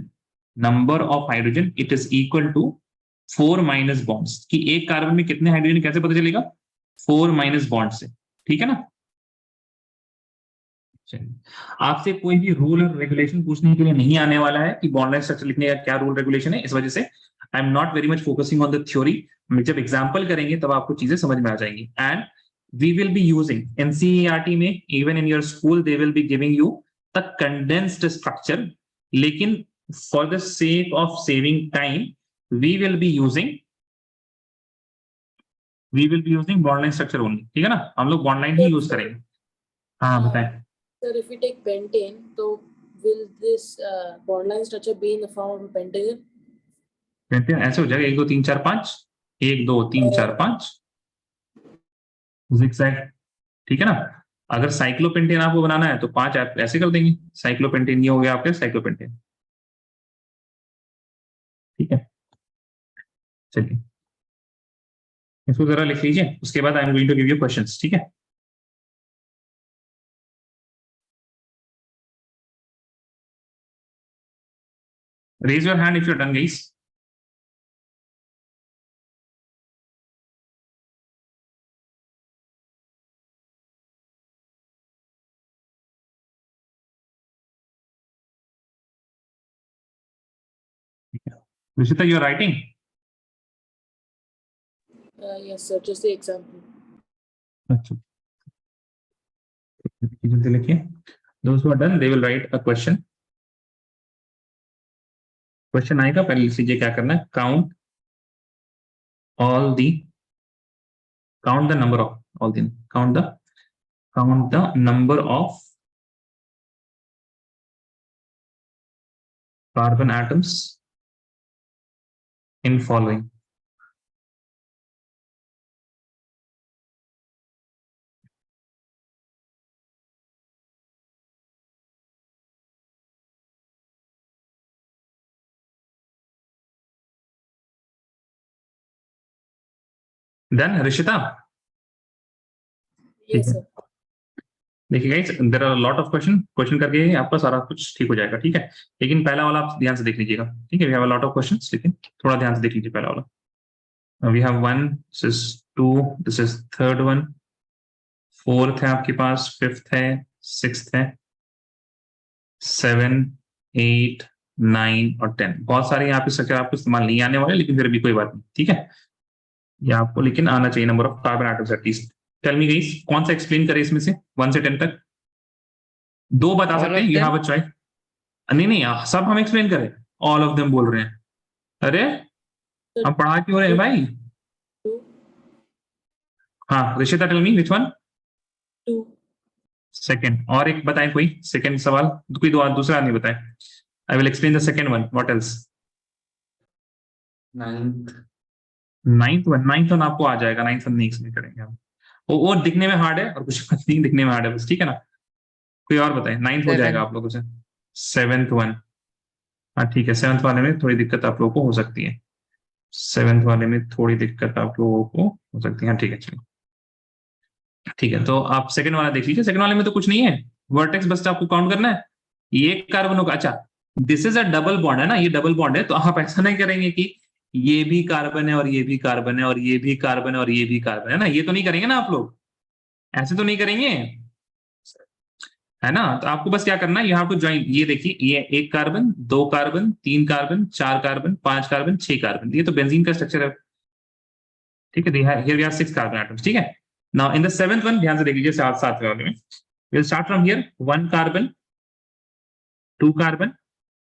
S1: it is equal to 4 minus bonds, कि एक कार्बन में कितने हाइड्रोजन कैसे पता चलेगा, 4 माइनस बॉन्ड से। ठीक है ना? चलिए, आपसे कोई भी रूल और रेगुलेशन पूछने के लिए नहीं आने वाला है कि बॉन्ड लाइन स्ट्रक्चर लिखने का क्या रूल रेगुलेशन है, इस वजह से I am not very much focusing on the theory. जब एग्जाम्पल करेंगे तब आपको चीजें समझ में आ जाएंगी। And we will be using NCERT में, even in your school they will be giving you the condensed structure, लेकिन for the sake of saving time we will be using bond line structure only. ठीक है ना, हम लोग बॉन्ड लाइन ही यूज करेंगे। हाँ बताएं।
S4: Sir, if we take pentane, so will this bond line structure be in the form of a pentagon?
S1: कहते हैं ऐसे हो जाएगा 1 2 3 4 5, 1 2 3 4 5 zigzag। ठीक है ना? अगर साइक्लोपेंटेन आपको बनाना है तो 5 आप ऐसे कर देंगे, साइक्लोपेंटेन ये हो गया आपके साइक्लोपेंटेन। ठीक है, चलिए इसको जरा लिख लीजिए, उसके बाद I am going to give you questions. ठीक है, raise your hand if you're done guys। Rishita, you're writing?
S4: Yes, sir. Just the example.
S1: अच्छा, जल्दी लिखिए। Those who are done, they will write a question। Question आएगा, पहले लिख लीजिए क्या करना है। Count the number of carbon atoms in following. Done, Rishita?
S4: Yes,
S1: है।
S4: sir.
S1: देखिए guys, there are lot of question करके आपका सारा कुछ ठीक हो जाएगा। ठीक है, लेकिन पहला वाला आप ध्यान से देख लीजिएगा। ठीक है, we have a lot of questions, लेकिन थोड़ा ध्यान से देख लीजिए पहला वाला। We have 1, this is 2, this is third one, fourth है आपके पास, फिफ्थ है, सिक्स्थ है, 7, 8, 9 और 10। बहुत सारे यहाँ पे स्ट्रक्चर आपको इस्तेमाल नहीं आने वाले, लेकिन फिर भी कोई बात नहीं। ठीक है, ये आपको लेकिन आना चाहिए, number of carbon atoms at least. Tell me guys, कौन सा एक्सप्लेन करे इसमें से 1 से 10 तक? 2 बता
S3: All
S1: सकते हैं,
S3: of
S1: you
S3: them?
S1: Have a choice. नहीं, सब हम एक्सप्लेन करें, ऑल ऑफ देम बोल रहे हैं। अरे हम पढ़ा क्यों रहे हैं भाई?
S4: 2.
S1: हाँ Rishita, tell me which one?
S4: 2.
S1: Second. और एक बताएं कोई सेकंड सवाल, कोई दूसरा आदमी बताए। I will explain the second one, what else? 9th one आपको आ जाएगा, 9th वन नहीं एक्सप्लेन करेंगे हम। वो दिखने में हार्ड है और कुछ नहीं, दिखने में हार्ड है बस। ठीक है ना? कोई और बताए, 9th हो जाएगा आप लोगों से। 7th वन, हाँ ठीक है, 7th वाले में थोड़ी दिक्कत आप लोगों को हो सकती है, 7th वाले में थोड़ी दिक्कत आप लोगों को हो सकती है। हाँ ठीक है, चलो ठीक है, तो आप सेकंड वाला देख लीजिए। सेकंड वाले में तो कुछ नहीं है, वर्टेक्स बस आपको काउंट करना है, ये एक कार्बन होगा। अच्छा, this is a double bond है ना, ये डबल बॉन्ड है, तो आप ऐसा नहीं करेंगे कि ये भी कार्बन है और ये भी कार्बन है और ये भी कार्बन है और ये भी कार्बन है ना, ये तो नहीं करेंगे ना आप लोग, ऐसे तो नहीं करेंगे, है ना। तो आपको बस क्या करना है, यहां टू ज्वाइन, ये देखिए, ये एक कार्बन, दो कार्बन, तीन कार्बन, चार कार्बन, पांच कार्बन, छह कार्बन, ये तो बेंजीन का स्ट्रक्चर है, ठीक है। Here we have 6 carbon atoms, ठीक है। Now in the 7th one ध्यान से देख लीजिए, सातवें वाले में, we'll start from here, 1 carbon, 2 carbon,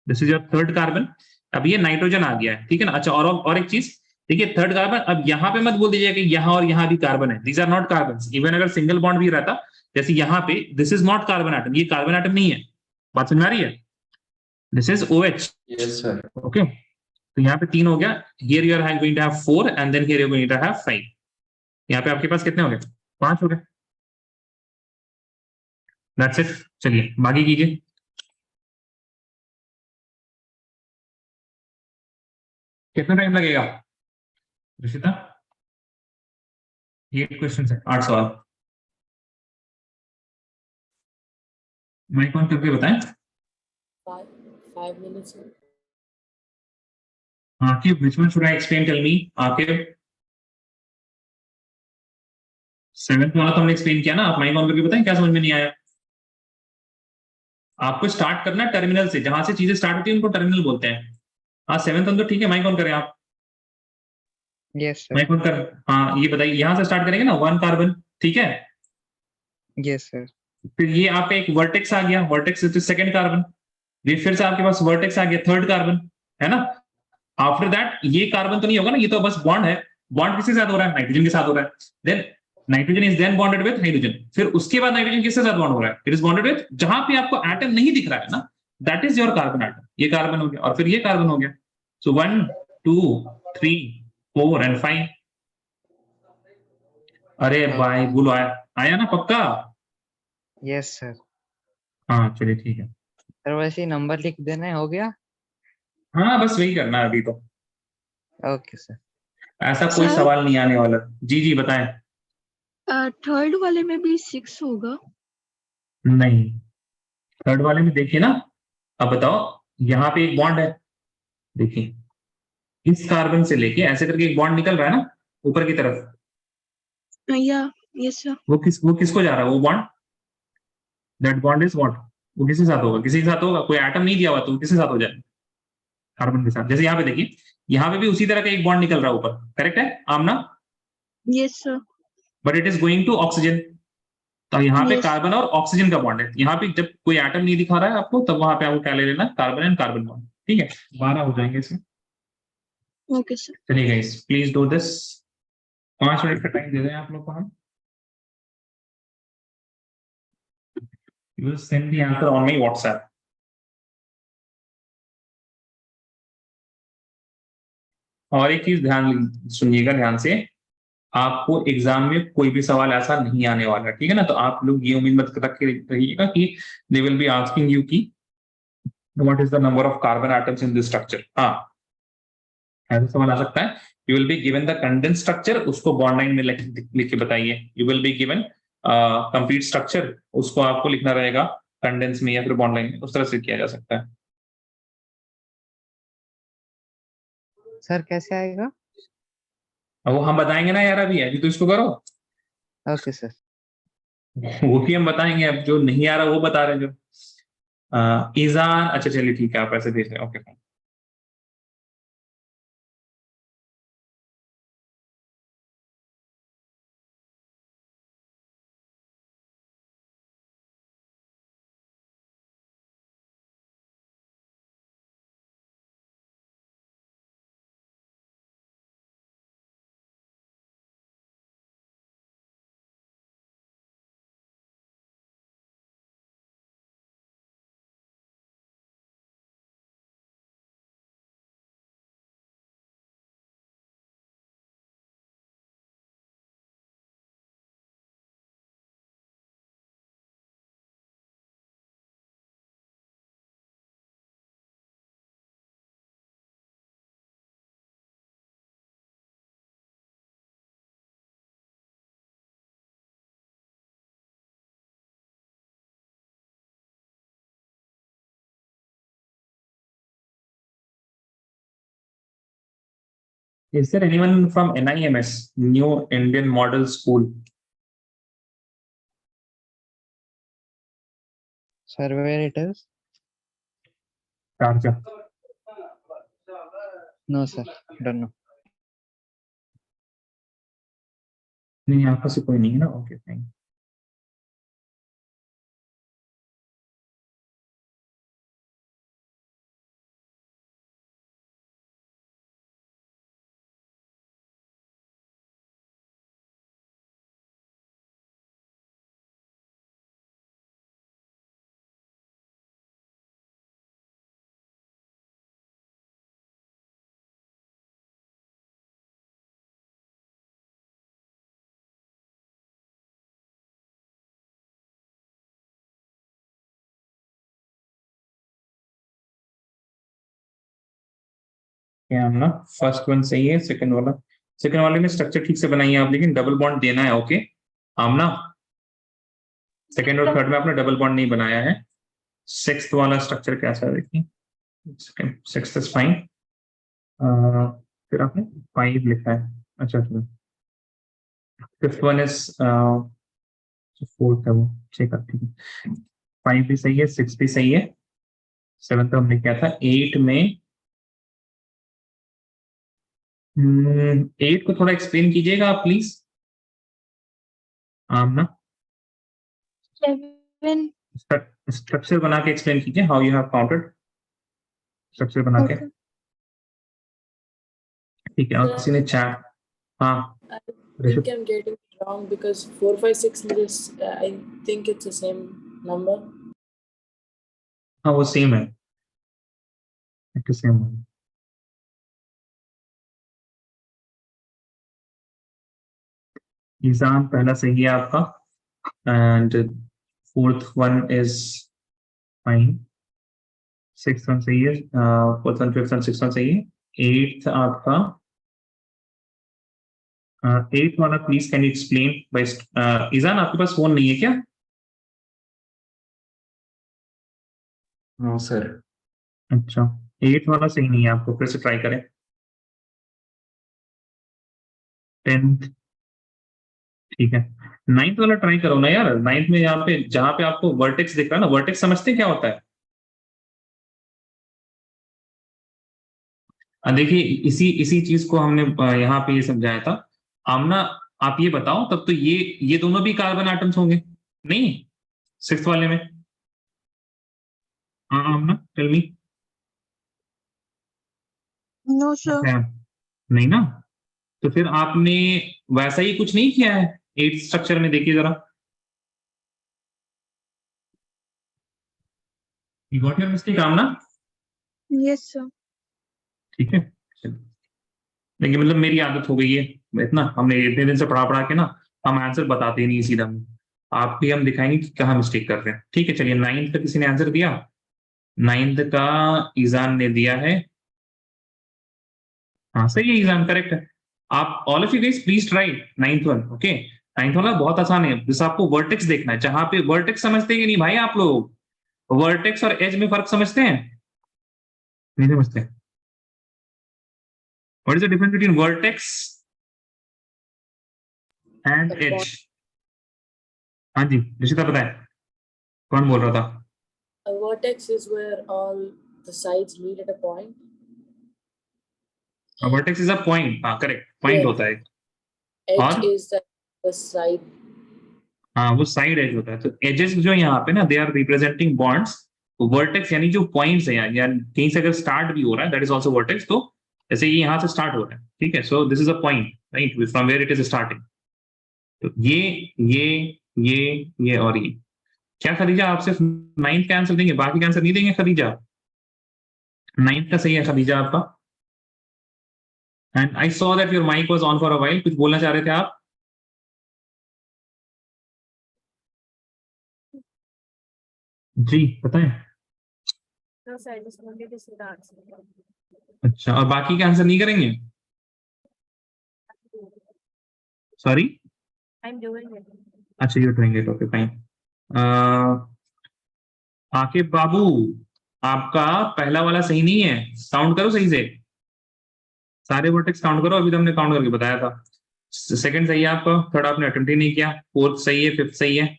S1: this is your third carbon। अब ये नाइट्रोजन आ गया है, ठीक है ना। अच्छा, और एक चीज देखिए, थर्ड कार्बन, अब यहाँ पे मत बोल दीजिए कि यहाँ और यहाँ भी कार्बन है, these are not carbon. Even अगर सिंगल बॉन्ड भी रहता, जैसे यहाँ पे, this is not carbon atom, ये कार्बन एटम नहीं है, बात समझ में आ रही है, this is OH,
S2: Yes, sir.
S1: Okay. तो यहाँ पे 3 हो गया, here you are going to have 4 and then here you are going to have 5। यहाँ पे आपके पास कितने हो गए, 5 हो गए, दैट्स इट। चलिए बाकी कीजिए। कितना टाइम लगेगा ऋषिता, 8 क्वेश्चन है, 8 सवाल, माइक ऑन करके बताएं।
S4: 5 minutes.
S1: Aqib, which one should I explain, tell me, Aqib. 7th वाला तो हमने एक्सप्लेन किया ना, आप माइक ऑन करके बताएं क्या समझ में नहीं आया। आपको स्टार्ट करना है टर्मिनल से, जहां से चीजें स्टार्ट होती है उनको टर्मिनल बोलते हैं। हाँ 7th वन तो ठीक है, माइक ऑन करें आप,
S3: यस सर।
S1: माइक ऑन कर। हाँ ये बताइए, यहां से स्टार्ट करेंगे ना, 1 कार्बन, ठीक है।
S3: Yes sir.
S1: फिर ये आपका एक वर्टेक्स आ गया, वर्टेक्स इज सेकंड कार्बन, फिर से आपके पास वर्टेक्स आ गया, थर्ड कार्बन, है ना। आफ्टर दैट ये कार्बन तो नहीं होगा ना, ये तो बस बॉन्ड है, बॉन्ड किसके साथ हो रहा है, नाइट्रोजन के साथ हो रहा है, then nitrogen is then bonded with hydrogen, फिर उसके बाद नाइट्रोजन किसके साथ बॉन्ड हो रहा है, इट इज बॉन्डेड विद, जहां पे आपको एटम नहीं दिख रहा है ना, that is your carbon atom, ये कार्बन हो गया, और फिर ये कार्बन हो गया। सो 1 2 3 4 एंड 5। अरे भाई बोलो, आया ना पक्का।
S3: Yes sir.
S1: हाँ चलिए ठीक है।
S3: सर वैसे ही नंबर लिख देना है, हो गया।
S1: हाँ बस वही करना है अभी तो,
S3: ओके सर।
S1: ऐसा कोई
S6: सर
S1: सवाल नहीं आने वाला। जी जी बताएं।
S6: थर्ड वाले में भी 6 होगा।
S1: नहीं, थर्ड वाले में देखिए ना, अब बताओ, यहाँ पे एक बॉन्ड है, देखिए इस कार्बन से लेके ऐसे करके एक बॉन्ड निकल रहा है ना ऊपर की तरफ,
S6: या यस सर।
S1: वो किसको जा रहा है वो bond, that bond is what, वो किसके साथ होगा, किसी के साथ होगा, कोई एटम नहीं दिया हुआ तो किसके साथ हो जाए, कार्बन के साथ। जैसे यहाँ पे देखिए, यहाँ पे भी उसी तरह का एक बॉन्ड निकल रहा है ऊपर, करेक्ट है Amna,
S6: yes sir.
S1: But it is going to oxygen. तो यहाँ पे
S6: Yes.
S1: कार्बन और ऑक्सीजन का बॉन्ड है, यहाँ पे जब कोई एटम नहीं दिखा रहा है आपको, तब वहां पे आपको क्या ले लेना, कार्बन एंड कार्बन बॉन्ड, ठीक है। 12 हो जाएंगे इसमें।
S6: Okay sir.
S1: चलिए guys please do this, 5 minute का टाइम दे दें आप लोग को हम, you will send the answer on my WhatsApp. और एक चीज ध्यान सुनिएगा ध्यान से, आपको एग्जाम में कोई भी सवाल ऐसा नहीं आने वाला, ठीक है ना। तो आप लोग ये उम्मीद मत रख के रहिएगा कि they will be asking you की what is the number of carbon atoms in this structure. हाँ ऐसा सवाल आ सकता है, you will be given the condense structure, उसको बॉन्ड लाइन में लिख के बताइए। You will be given complete structure, उसको आपको लिखना रहेगा कंडेंस में या फिर बॉन्ड लाइन में, उस तरह से किया जा सकता है।
S3: सर कैसे आएगा।
S1: अब वो हम बताएंगे ना यार, अभी तो इसको करो,
S3: ओके सर।
S1: वो भी हम बताएंगे, अब जो नहीं आ रहा वो बता रहे हैं जो। ईजान, अच्छा चलिए ठीक है, आप ऐसे भेज रहे हैं, okay. Is there anyone from NIMS, New Indian Model School?
S3: Sir, where it is?
S1: Sharjah.
S3: No, sir. Don't know.
S1: नहीं, यहाँ पर से कोई नहीं है ना. Okay, fine. क्या हम ना फर्स्ट वन सही है, सेकंड वाले में स्ट्रक्चर ठीक से बनाइए आप, लेकिन डबल बॉन्ड देना है. ओके आमना, सेकंड और थर्ड में आपने डबल बॉन्ड नहीं बनाया है. सिक्स्थ वाला स्ट्रक्चर कैसा है देखिए. Sixth is fine. फिर आपने 5 लिखा है. अच्छा, फिफ्थ वन इज फोर्थ है वो. ठीक है, 5 भी सही है, 6 भी सही है. 7 हमने क्या था. 8 में 8 को थोड़ा एक्सप्लेन कीजिएगा आप प्लीज. Amna,
S6: seven.
S1: स्ट्रक्चर बना के एक्सप्लेन कीजिए. How you have counted, structure बना के. ठीक है. और किसी ने चैट, हाँ
S4: I think I'm getting it wrong because 4, 5, 6 just I think it's the same number.
S1: हाँ वो सेम है, सेम है. ईजान पहला सही है आपका, and fourth one is fine. Sixth one सही है, fourth one, fifth one, sixth one सही है. एट्थ आपका, एट्थ वाला please can you explain by. Izan आपके पास फोन नहीं है क्या?
S2: No, sir.
S1: अच्छा, एट्थ वाला सही नहीं है, आपको फिर से ट्राई करें. 10th ठीक है. 9th वाला ट्राई करो ना यार. 9th में यहाँ पे जहां पे आपको वर्टेक्स दिख रहा है ना, वर्टेक्स समझते हैं क्या होता है? देखिए इसी चीज को हमने यहाँ पे ये समझाया था. आमना आप ये बताओ, तब तो ये दोनों भी कार्बन एटम्स होंगे नहीं सिक्स्थ वाले में? हाँ Amna, tell me.
S6: No sir.
S1: नहीं ना, तो फिर आपने वैसा ही कुछ नहीं किया है. 8th स्ट्रक्चर में देखिए जरा. You got your mistake Amna.
S6: Yes sir.
S1: ठीक है. देखिए मतलब मेरी आदत हो गई है इतना, हमने इतने दिन से पढ़ा के ना, हम आंसर बताते ही नहीं सीधा. आप भी हम दिखाएंगे कि कहाँ मिस्टेक कर रहे हैं. ठीक है, चलिए. 9th का किसी ने आंसर दिया? 9th का ईजान ने दिया है. हाँ सही है ईजान, करेक्ट है. आप all of you guys please try 9th one. Okay, 9th वाला बहुत आसान है. जैसे आपको वर्टेक्स देखना है, जहां पे वर्टेक्स समझते हैं कि नहीं भाई आप लोग? वर्टेक्स और एज में फर्क समझते हैं? नहीं समझते? What is the difference between vertex and edge? हाँ जी निशिता बताए, कौन बोल रहा था?
S4: A vertex is where all the sides meet at a point.
S1: Vertex is a point. हाँ करेक्ट, पॉइंट
S4: Yes.
S1: होता है.
S4: Edge
S1: और?
S4: is the side.
S1: हाँ वो साइड एज होता है. तो एजेस जो यहाँ पे ना, they are representing bonds. Vertex यानी जो पॉइंट्स है यानी कहीं से अगर स्टार्ट भी हो रहा है, दैट इज आल्सो वर्टेक्स. तो जैसे ये यहाँ से स्टार्ट हो रहा है, ठीक है, so this is a point right from where it is starting. तो ये और ये. क्या खदीजा आप सिर्फ 9th का आंसर देंगे, बाकी का आंसर नहीं देंगे खदीजा? 9th का सही है खदीजा आपका. And I saw that your mic was on for a while. कुछ बोलना चाह रहे थे आप? जी बताएं.
S4: No, sir, I just wanted to see the answer.
S1: अच्छा, और बाकी का आंसर नहीं करेंगे? सॉरी.
S4: I'm doing it.
S1: अच्छा you doing it, okay fine. Aqib बाबू, आपका पहला वाला सही नहीं है. काउंट करो सही से. सारे वर्टेक्स काउंट करो, अभी तो हमने काउंट करके बताया था। सेकंड सही है आपका, थर्ड आपने अटेम्प्ट ही नहीं किया, फोर्थ सही है, फिफ्थ सही है,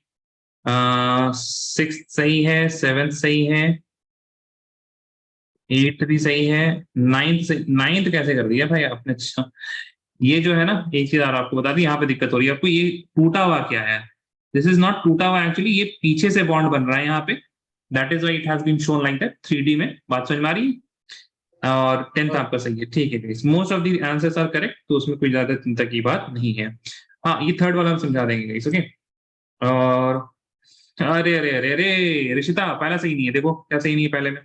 S1: सिक्स्थ सही है, सेवेंथ सही है, एट्थ भी सही है, नाइन्थ कैसे कर दिया भाई आपने? अच्छा, ये जो है ना, एक चीज और आपको बता दी, यहाँ पे दिक्कत हो रही है आपको, ये टूटा हुआ क्या है? दिस इज नॉट टूटा हुआ एक्चुअली, ये पीछे से बॉन्ड बन रहा है यहाँ पे, that is why it has been shown like that 3D में। बात समझ में आ रही है? और 10th आपका सही है, ठीक है। Most of the answers are correct, तो उसमें कोई ज्यादा चिंता की बात नहीं है। हाँ, ये थर्ड वाला हम समझा देंगे गाइस, ओके। और अरे अरे अरे अरे ऋषिता, पहला सही नहीं है, देखो क्या सही नहीं है पहले में।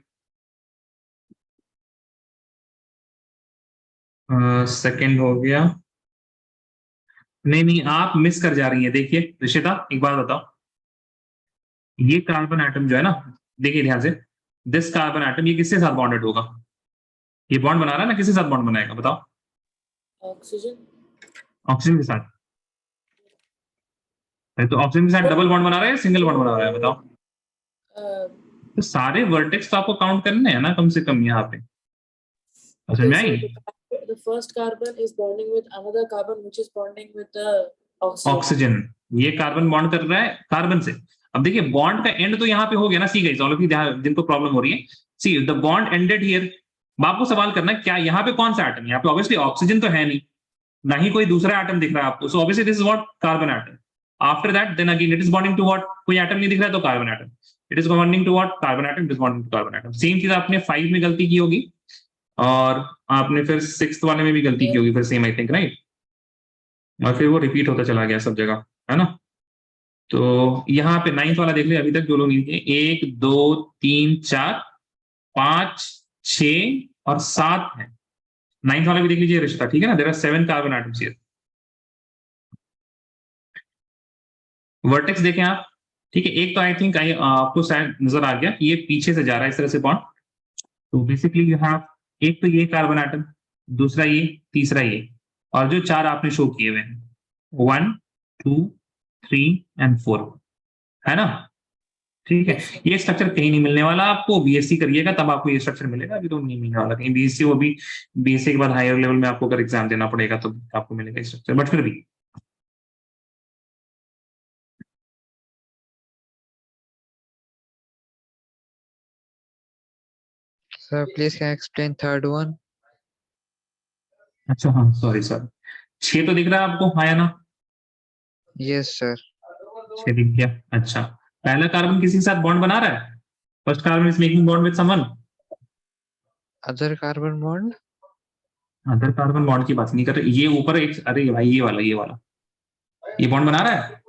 S1: सेकंड हो गया, नहीं नहीं, आप मिस कर जा रही हैं। देखिए ऋषिता, एक बात बताओ, ये कार्बन एटम जो है ना, देखिए ध्यान से, दिस कार्बन एटम, ये किसके साथ बॉन्डेड होगा? ये बॉन्ड बना रहा है ना, किसके साथ बॉन्ड बनाएगा बताओ?
S4: ऑक्सीजन।
S1: ऑक्सीजन के साथ। तो ऑक्सीजन के साथ डबल बॉन्ड बना रहा है, सिंगल बॉन्ड बना रहा है बताओ? तो सारे वर्टेक्स तो आपको काउंट करने हैं ना कम से कम यहाँ पे, समझ में आई?
S4: The first carbon is bonding with another carbon which is bonding with the oxygen.
S1: Oxygen, ये कार्बन बॉन्ड कर रहा है कार्बन से। अब देखिए बॉन्ड का एंड तो यहाँ पे हो गया ना, see guys, all of you जिनको प्रॉब्लम हो रही है, see the bond ended here. आपको सवाल करना है क्या यहाँ पे कौन सा एटम? यहाँ पे ऑब्वियसली ऑक्सीजन तो है नहीं, ना ही कोई दूसरा एटम दिख रहा है आपको, so obviously this is what, carbon atom. After that then again it is bonding to what, कोई एटम नहीं दिख रहा है तो carbon atom, it is bonding to what, carbon atom, it is bonding to carbon atom. Same चीज आपने 5 में गलती की होगी, और आपने फिर 6th वाले में भी गलती की होगी, फिर सेम आई थिंक, राइट? और फिर वो रिपीट होता चला गया सब जगह, है ना? तो यहाँ पे 9th वाला देख लिया अभी तक जो लोग नहीं थे, 1 2 3 4 5 6 और 7 है। 9th वाला भी देख लीजिए रिश्ता, ठीक है ना? There are 7 carbon atoms here. Vertex देखें आप, ठीक है? एक तो आई थिंक आपको शायद नजर आ गया कि ये पीछे से जा रहा है इस तरह से बॉन्ड। तो बेसिकली यू हैव, एक तो ये कार्बन एटम, दूसरा ये, तीसरा ये, और जो 4 आपने शो किए हुए हैं, 1 2 3 एंड 4, है ना? ठीक है, ये स्ट्रक्चर कहीं नहीं मिलने वाला आपको, बीएससी करिएगा तब आपको ये स्ट्रक्चर मिलेगा, अभी तो नहीं मिलने वाला कहीं बीएससी, वो भी बीएससी के बाद हायर लेवल में आपको अगर एग्जाम देना पड़ेगा तो आपको मिलेगा स्ट्रक्चर, बट फिर भी।
S3: Sir, please can you explain third one?
S1: अच्छा हाँ, सॉरी सॉरी, 6 तो दिख रहा है आपको, हाँ या ना?
S3: Yes, sir.
S1: 6 दिख गया। अच्छा, पहला कार्बन किसी के साथ बॉन्ड बना रहा है? First carbon is making bond with someone.
S3: Other carbon bond?
S1: Other carbon bond की बात नहीं कर रहे, ये ऊपर एक, अरे भाई ये वाला ये बॉन्ड बना रहा है?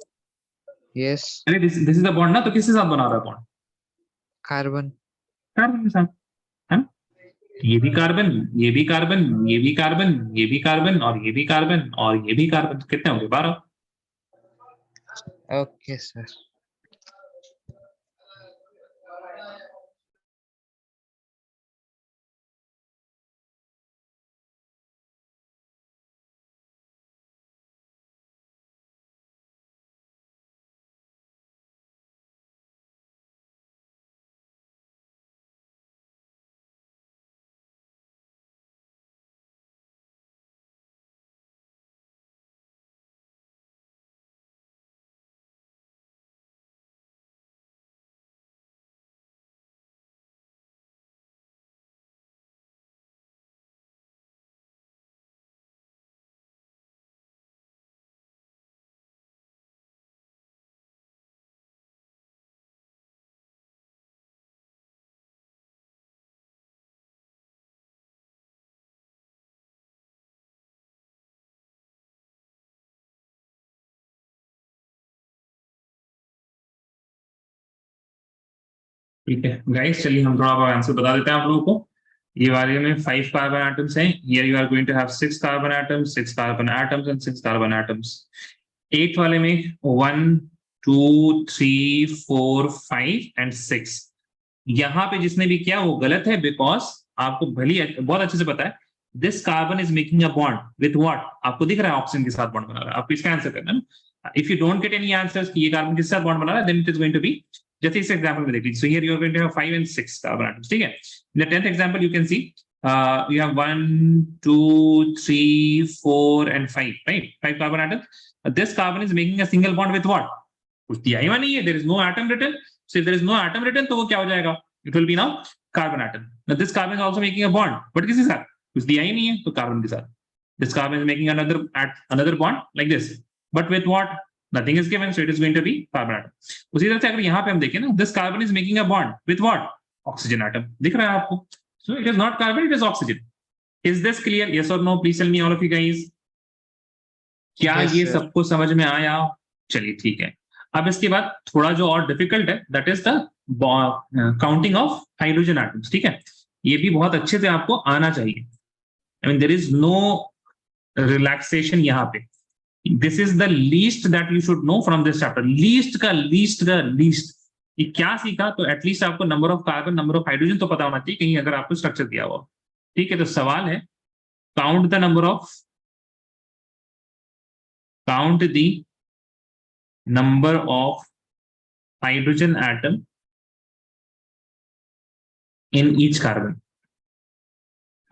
S3: Yes.
S1: अरे दिस इज द बॉन्ड ना, तो किसके साथ बना रहा है बॉन्ड?
S3: Carbon.
S1: कार्बन के साथ, है ना? ये भी कार्बन, ये भी कार्बन, ये भी कार्बन, ये भी कार्बन, और ये भी कार्बन, और ये भी कार्बन, कितने होंगे? 12।
S3: Okay, sir.
S1: ठीक है गाइस, चलिए हम थोड़ा आंसर बता देते हैं आप लोगों को। ये वाले में 5 कार्बन एटम्स हैं, here you are going to have 6 carbon atoms, 6 carbon atoms and 6 carbon atoms. 8th वाले में 1 2 3 4 5 एंड 6। यहाँ पे जिसने भी किया वो गलत है, बिकॉज आपको भली बहुत अच्छे से पता है this carbon is making a bond with what, आपको दिख रहा है ऑक्सीजन के साथ बॉन्ड बना रहा है, आपको इसका आंसर करना है। If you don't get any answers कि ये कार्बन किसके साथ बॉन्ड बना रहा है, then it is going to be, जैसे इस एग्जांपल में देख लीजिए, so here you are going to have 5 and 6 carbon atoms, ठीक है। In the 10th example you can see You have 1, 2, 3, 4 and 5, right? 5 carbon atoms. This carbon is making a single bond with what? कुछ दिया ही नहीं है. There is no atom written. So if there is no atom written, तो वो क्या हो जाएगा? It will be now carbon atom. Now this carbon is also making a bond, but किसके साथ? कुछ दिया ही नहीं है, तो carbon के साथ. This carbon is making another bond like this, but with what? Nothing is given, so it is going to be carbon atom. उसी तरह से अगर यहाँ पे हम देखें ना, this carbon is making a bond with what? Oxygen atom. दिख रहा है आपको? So it is not carbon, it is oxygen. Is this clear? Yes or no? Please tell me, all of you guys. क्या
S3: Yes,
S1: ये
S3: sir.
S1: सबको समझ में आया? चलिए ठीक है. अब इसके बाद थोड़ा जो और डिफिकल्ट है, that is the counting of hydrogen atoms. ठीक है? ये भी बहुत अच्छे से आपको आना चाहिए. I mean, there is no relaxation यहाँ पे. This is the least that you should know from this chapter. Least का least. ये क्या सीखा? तो एटलीस्ट आपको number of carbon, number of hydrogen तो पता होना चाहिए, कहीं अगर आपको स्ट्रक्चर दिया हुआ. ठीक है, तो सवाल है, count the number of hydrogen atom in each carbon.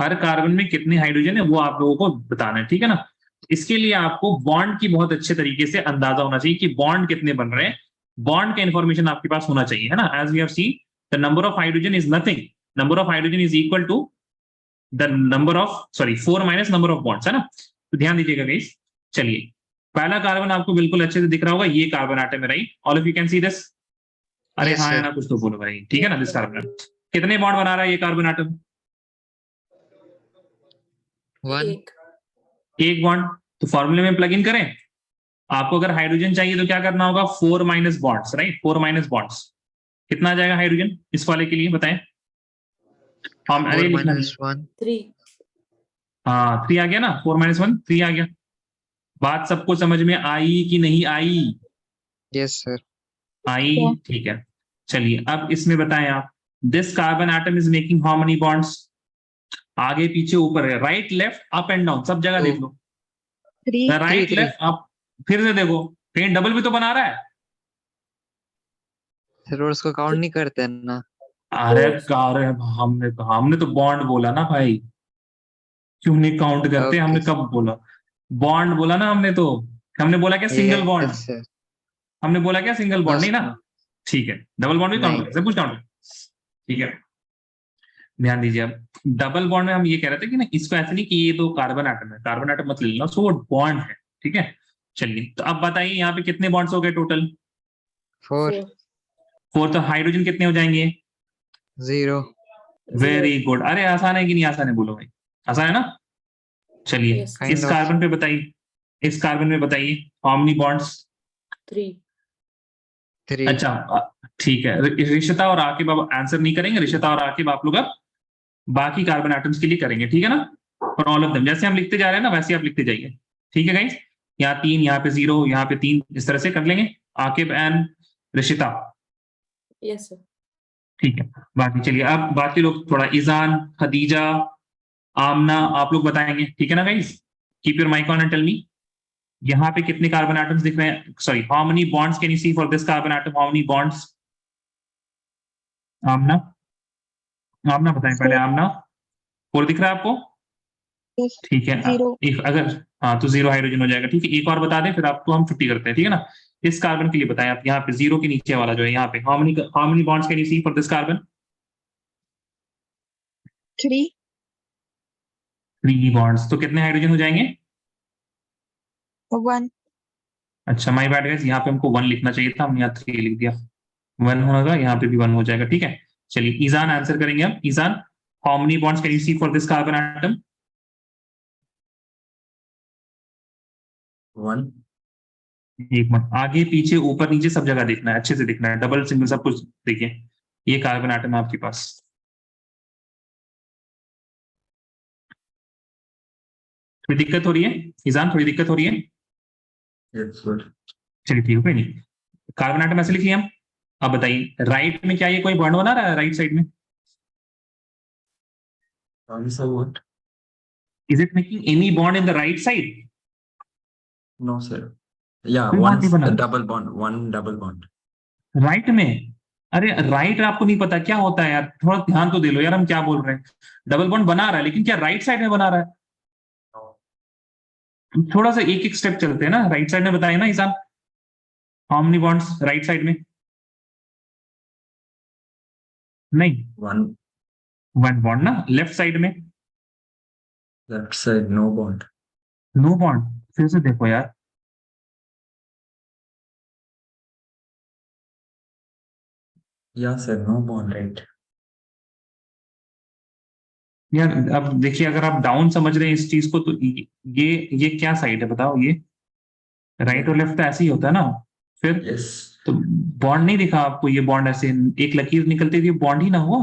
S1: Her carbon में कितने हाइड्रोजन है वो आप लोगों को बताना है. ठीक है ना? इसके लिए आपको बॉन्ड की बहुत अच्छे तरीके से अंदाजा होना चाहिए कि बॉन्ड कितने बन रहे हैं. बॉन्ड का इंफॉर्मेशन आपके पास होना चाहिए, है ना? As we have seen, the number of hydrogen is nothing. Number of hydrogen is equal to the number of 4 minus number of bonds, है ना? तो ध्यान दीजिएगा गाइस. चलिए, पहला कार्बन आपको बिल्कुल अच्छे से दिख रहा होगा, ये कार्बन एटम है, right? All of you can see this. अरे
S3: Yes,
S1: हाँ
S3: sir.
S1: है ना, कुछ तो बोलो भाई. ठीक है ना? दिस कार्बन कितने बॉन्ड बना रहा है ये कार्बन एटम?
S3: 1.
S1: एक बॉन्ड. तो फॉर्मूले में प्लग इन करें. आपको अगर हाइड्रोजन चाहिए तो क्या करना होगा? 4 minus bonds, right? 4 minus bonds. कितना आ जाएगा हाइड्रोजन इस वाले के लिए, बताएं. हम
S3: 4 minus 1.
S4: 3.
S1: हाँ, 3 आ गया ना? 4 माइनस 1, 3 आ गया. बात सबको समझ में आई कि नहीं आई?
S3: Yes, sir.
S1: आई.
S6: Yeah.
S1: ठीक है. चलिए, अब इसमें बताएं आप, this carbon atom is making how many bonds? आगे पीछे ऊपर है, right left up and down, सब जगह देख लो.
S6: 3.
S1: Right
S3: three.
S1: Left up. फिर से देखो, कहीं डबल भी तो बना रहा है.
S3: सर और उसको काउंट नहीं करते हैं ना.
S1: अरे कार हमने तो बॉन्ड बोला ना भाई. क्यों नहीं काउंट करते?
S3: Okay,
S1: हमने
S3: sir.
S1: कब बोला? बॉन्ड बोला ना हमने. तो हमने बोला क्या सिंगल बॉन्ड?
S3: Yes, sir.
S1: हमने बोला क्या सिंगल बॉन्ड? नहीं ना?
S3: No.
S1: ठीक है, डबल बॉन्ड भी काउंट
S3: नहीं.
S1: करें, सब कुछ काउंट करें. ठीक है, ध्यान दीजिए. अब डबल बॉन्ड में हम ये कह रहे थे कि ना, इसको ऐसे नहीं कि ये तो कार्बन एटम है, कार्बन एटम मत ले लेना, सो वो बॉन्ड है. ठीक है. चलिए, तो अब बताइए यहाँ पे कितने बॉन्ड्स हो गए टोटल?
S3: 4.
S1: 4. तो हाइड्रोजन कितने हो जाएंगे?
S3: 0.
S1: Very good. अरे आसान है कि नहीं आसान है? बोलो भाई, आसान है ना? चलिए,
S4: Yes.
S3: Kind
S1: इस
S3: of.
S1: कार्बन पे बताइए, इस कार्बन में बताइए हाउ मेनी बॉन्ड्स?
S4: 3.
S3: 3.
S1: अच्छा, ठीक है. रिश्ता और आकिब अब आंसर नहीं करेंगे. रिश्ता और आकिब आप लोग अब बाकी कार्बन एटम्स के लिए करेंगे. ठीक है ना? फॉर ऑल ऑफ देम, जैसे हम लिखते जा रहे हैं ना वैसे आप लिखते जाइए. ठीक है गाइस? यहाँ 3, यहाँ पे 0, यहाँ पे 3, इस तरह से कर लेंगे. Aqib and Rishita.
S4: Yes, sir.
S1: ठीक है. बाकी चलिए, अब बाकी लोग थोड़ा, ईजान, खदीजा, आमना, आप लोग बताएंगे. ठीक है ना guys? Keep your mic on and tell me, यहाँ पे कितने कार्बन एटम्स दिख रहे हैं? Sorry, how many bonds can you see for this carbon atom? How many bonds? Amna, Amna बताएं पहले. आमना, 4 दिख रहा है आपको?
S6: Yes.
S1: ठीक है.
S6: 0.
S1: एक अगर, हाँ, तो 0 हाइड्रोजन हो जाएगा. ठीक है, एक और बता दें फिर आपको हम छुट्टी करते हैं. ठीक है ना? इस कार्बन के लिए बताएं आप, यहाँ पे 0 के नीचे वाला जो है, यहाँ पे how many bonds can you see for this carbon?
S6: 3.
S1: 3 bonds. तो कितने हाइड्रोजन हो जाएंगे?
S6: 1.
S1: अच्छा, माय बैड गाइस, यहाँ पे हमको 1 लिखना चाहिए था, हमने यहाँ 3 लिख दिया. 1 होगा, यहाँ पे भी 1 हो जाएगा. ठीक है. चलिए, ईजान आंसर करेंगे हम. Ishan, how many bonds can you see for this carbon atom?
S2: 1.
S1: एक मिनट, आगे पीछे ऊपर नीचे सब जगह देखना है, अच्छे से देखना है, डबल सिंगल सब कुछ देखिए. ये कार्बन एटम है आपके पास. थोड़ी दिक्कत हो रही है ईजान? थोड़ी दिक्कत हो रही है?
S2: Yes, sir.
S1: चलिए ठीक है, कोई नहीं. कार्बन एटम ऐसे लिखिए हम. अब बताइए, राइट में क्या ये कोई बॉन्ड बना रहा है? राइट साइड में
S2: Answer what?
S1: Is it making any bond in the right side?
S2: No, sir. Yeah,
S1: कोई
S2: one
S1: bond नहीं बना.
S2: double bond. One double bond.
S1: Right में? अरे राइट आपको नहीं पता क्या होता है यार, थोड़ा ध्यान तो दे लो यार, हम क्या बोल रहे हैं। डबल बॉन्ड बना रहा है लेकिन क्या राइट साइड में बना रहा है? थोड़ा सा एक एक स्टेप चलते हैं ना, राइट साइड में बताए ना Ishan, how many bonds right side में? नहीं,
S2: One
S1: वन बॉन्ड ना। लेफ्ट साइड में?
S2: left side, no bond.
S1: No bond. फिर से देखो यार,
S2: Yeah, sir, no bond, right?
S1: यार अब देखिए, अगर आप डाउन समझ रहे हैं इस चीज को तो ये क्या साइड है बताओ? ये राइट और लेफ्ट तो ऐसे ही होता है ना। फिर
S2: Yes.
S1: तो बॉन्ड नहीं दिखा आपको? ये बॉन्ड ऐसे एक लकीर निकलती थी, बॉन्ड ही ना हुआ,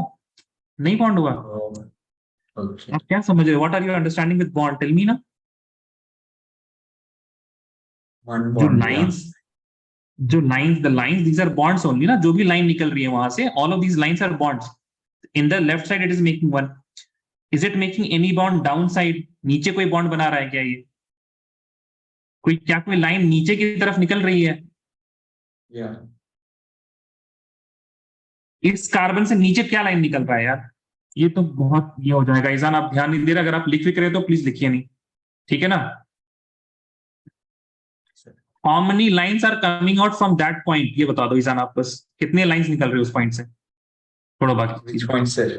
S1: नहीं बॉन्ड हुआ।
S2: Oh, okay.
S1: आप क्या समझ रहे हो? What are you understanding with bond? Tell me ना।
S2: One
S1: जो
S2: bond, yeah.
S1: Lines the lines these are bonds only ना, जो भी लाइन निकल रही है वहां से, all of these lines are bonds. In the left side it is making one. Is it making any bond down side? नीचे कोई बॉन्ड बना रहा है क्या? ये कोई लाइन नीचे की तरफ निकल रही है?
S2: Yeah.
S1: इस कार्बन से नीचे क्या लाइन निकल रहा है यार? ये तो बहुत ये हो जाएगा ईजान, आप ध्यान नहीं दे रहे। अगर आप लिख रहे हो तो प्लीज लिखिए नहीं, ठीक है ना। How many lines are coming out from that point, ये बता दो ईजान आप बस, कितने लाइंस निकल रहे हैं उस पॉइंट से? थोड़ा बाकी
S2: Which point, sir?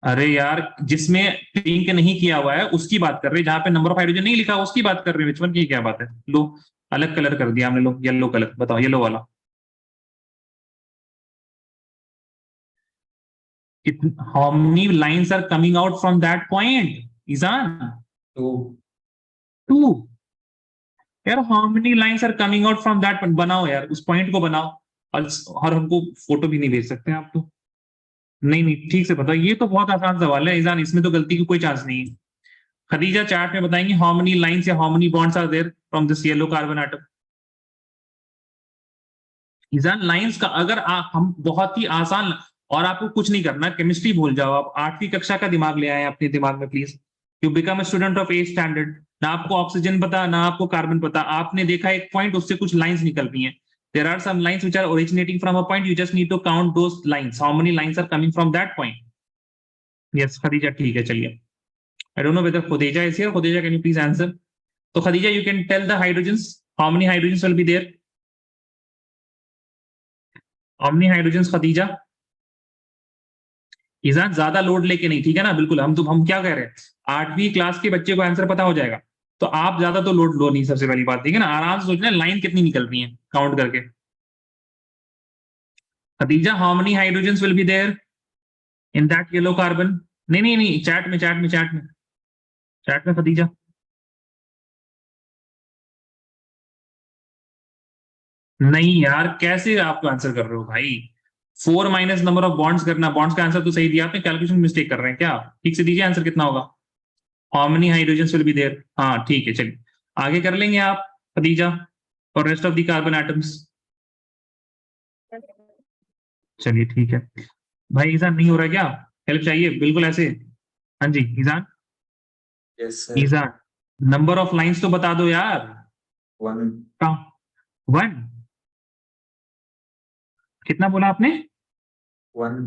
S1: अरे यार जिसमें पिंक नहीं किया हुआ है उसकी बात कर रहे हैं, जहां पे नंबर ऑफ हाइड्रोजन नहीं लिखा उसकी बात कर रहे हैं। विच वन की क्या बात है? लो अलग कलर कर दिया हमने, लो येलो कलर, बताओ येलो वाला। How many lines are coming out from that point Izaan?
S2: Two.
S1: Two. यार how many lines are coming out from that point, बनाओ यार उस पॉइंट को बनाओ। और हमको फोटो भी नहीं भेज सकते आप तो। नहीं नहीं ठीक से बताओ, ये तो बहुत आसान सवाल है ईजान, इसमें तो गलती की कोई चांस नहीं है। खदीजा चार्ट में बताएंगे हाउ मेनी लाइंस या how many bonds are there from this yellow carbon atom. Izaan lines का अगर हम बहुत ही आसान, और आपको कुछ नहीं करना, केमिस्ट्री भूल जाओ आप, 8वीं कक्षा का दिमाग ले आए अपने दिमाग में please. You become a student of 8th standard. ना आपको ऑक्सीजन पता ना आपको कार्बन पता, आपने देखा एक पॉइंट उससे कुछ लाइंस निकल रही हैं। There are some lines which are originating from a point, you just need to count those lines, how many lines are coming from that point. Yes Khadija ठीक है, चलिए। I don't know whether Khudija is here. Khudija can you please answer? तो Khadija you can tell the hydrogens, how many hydrogens will be there? How many hydrogens Khadija? Izaan ज्यादा लोड लेके नहीं, ठीक है ना, बिल्कुल। हम क्या कह रहे हैं, 8वीं क्लास के बच्चे को आंसर पता हो जाएगा, तो आप ज्यादा तो लोड लो नहीं, सबसे पहली बात, ठीक है ना। आराम से सोचना लाइन कितनी निकल रही है काउंट करके। Khadija how many hydrogens will be there in that yellow carbon? नहीं नहीं नहीं, चैट में खदीजा। नहीं यार कैसे आप आंसर कर रहे हो भाई? 4 माइनस नंबर ऑफ बॉन्ड्स करना, बॉन्ड्स का आंसर तो सही दिया आपने, कैलकुलेशन मिस्टेक कर रहे हैं क्या आप? ठीक से दीजिए आंसर कितना होगा। How many hydrogens will be there? हाँ ठीक है, चलिए आगे कर लेंगे आप खदीजा, और rest of the carbon atoms. चलिए ठीक है भाई। ईजान नहीं हो रहा क्या? हेल्प चाहिए बिल्कुल ऐसे? हाँ जी Izaan.
S2: Yes, sir.
S1: Izaan number of lines तो बता दो यार।
S2: One.
S1: 1। कितना बोला आपने?
S2: One.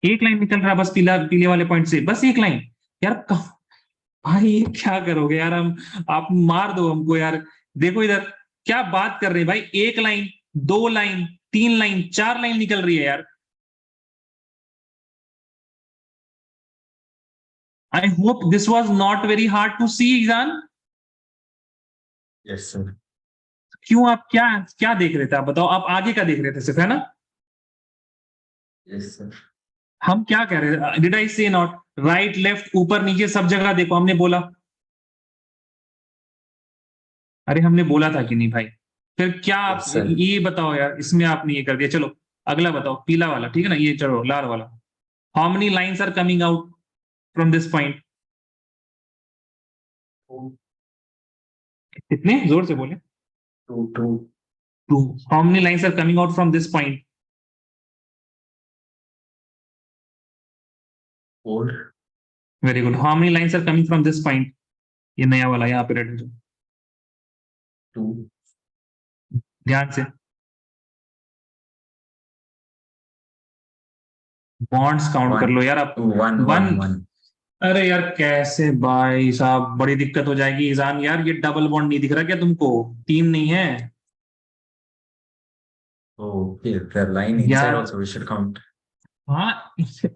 S1: एक लाइन निकल रहा बस, पीला पीले वाले पॉइंट से, बस एक लाइन। यार भाई ये क्या करोगे यार हम, आप मार दो हमको यार। देखो इधर क्या बात कर रहे हैं भाई, एक लाइन, 2 लाइन, 3 लाइन, 4 लाइन निकल रही है यार। I hope this was not very hard to see Izaan.
S2: Yes, sir.
S1: क्यों आप क्या क्या देख रहे थे? आप बताओ, आप आगे का देख रहे थे सिर्फ, है ना?
S2: Yes, sir.
S1: हम क्या कह रहे थे? डिड आई से नॉट? राइट लेफ्ट ऊपर नीचे सब जगह देखो, हमने बोला। अरे हमने बोला था कि नहीं भाई? फिर क्या आप
S2: Yes, sir.
S1: ये बताओ यार, इसमें आपने ये कर दिया। चलो अगला बताओ, पीला वाला, ठीक है ना, ये चलो लाल वाला। How many lines are coming out from this point?
S2: Two.
S1: कितने? जोर से बोले।
S2: Two. Two.
S1: 2। How many lines are coming out from this point?
S2: Four.
S1: Very good. How many lines are coming from this point? ये नया वाला यहाँ पे रेड,
S2: Two.
S1: ध्यान से। बॉन्ड्स काउंट कर लो यार आप।
S2: One,
S1: one,
S2: one, one.
S1: अरे यार कैसे भाई साहब, बड़ी दिक्कत हो जाएगी ईजान यार, ये डबल बॉन्ड नहीं दिख रहा क्या तुमको? तीन नहीं है
S2: Oh, okay. The line inside
S1: यार।
S2: also we should count.
S1: हाँ,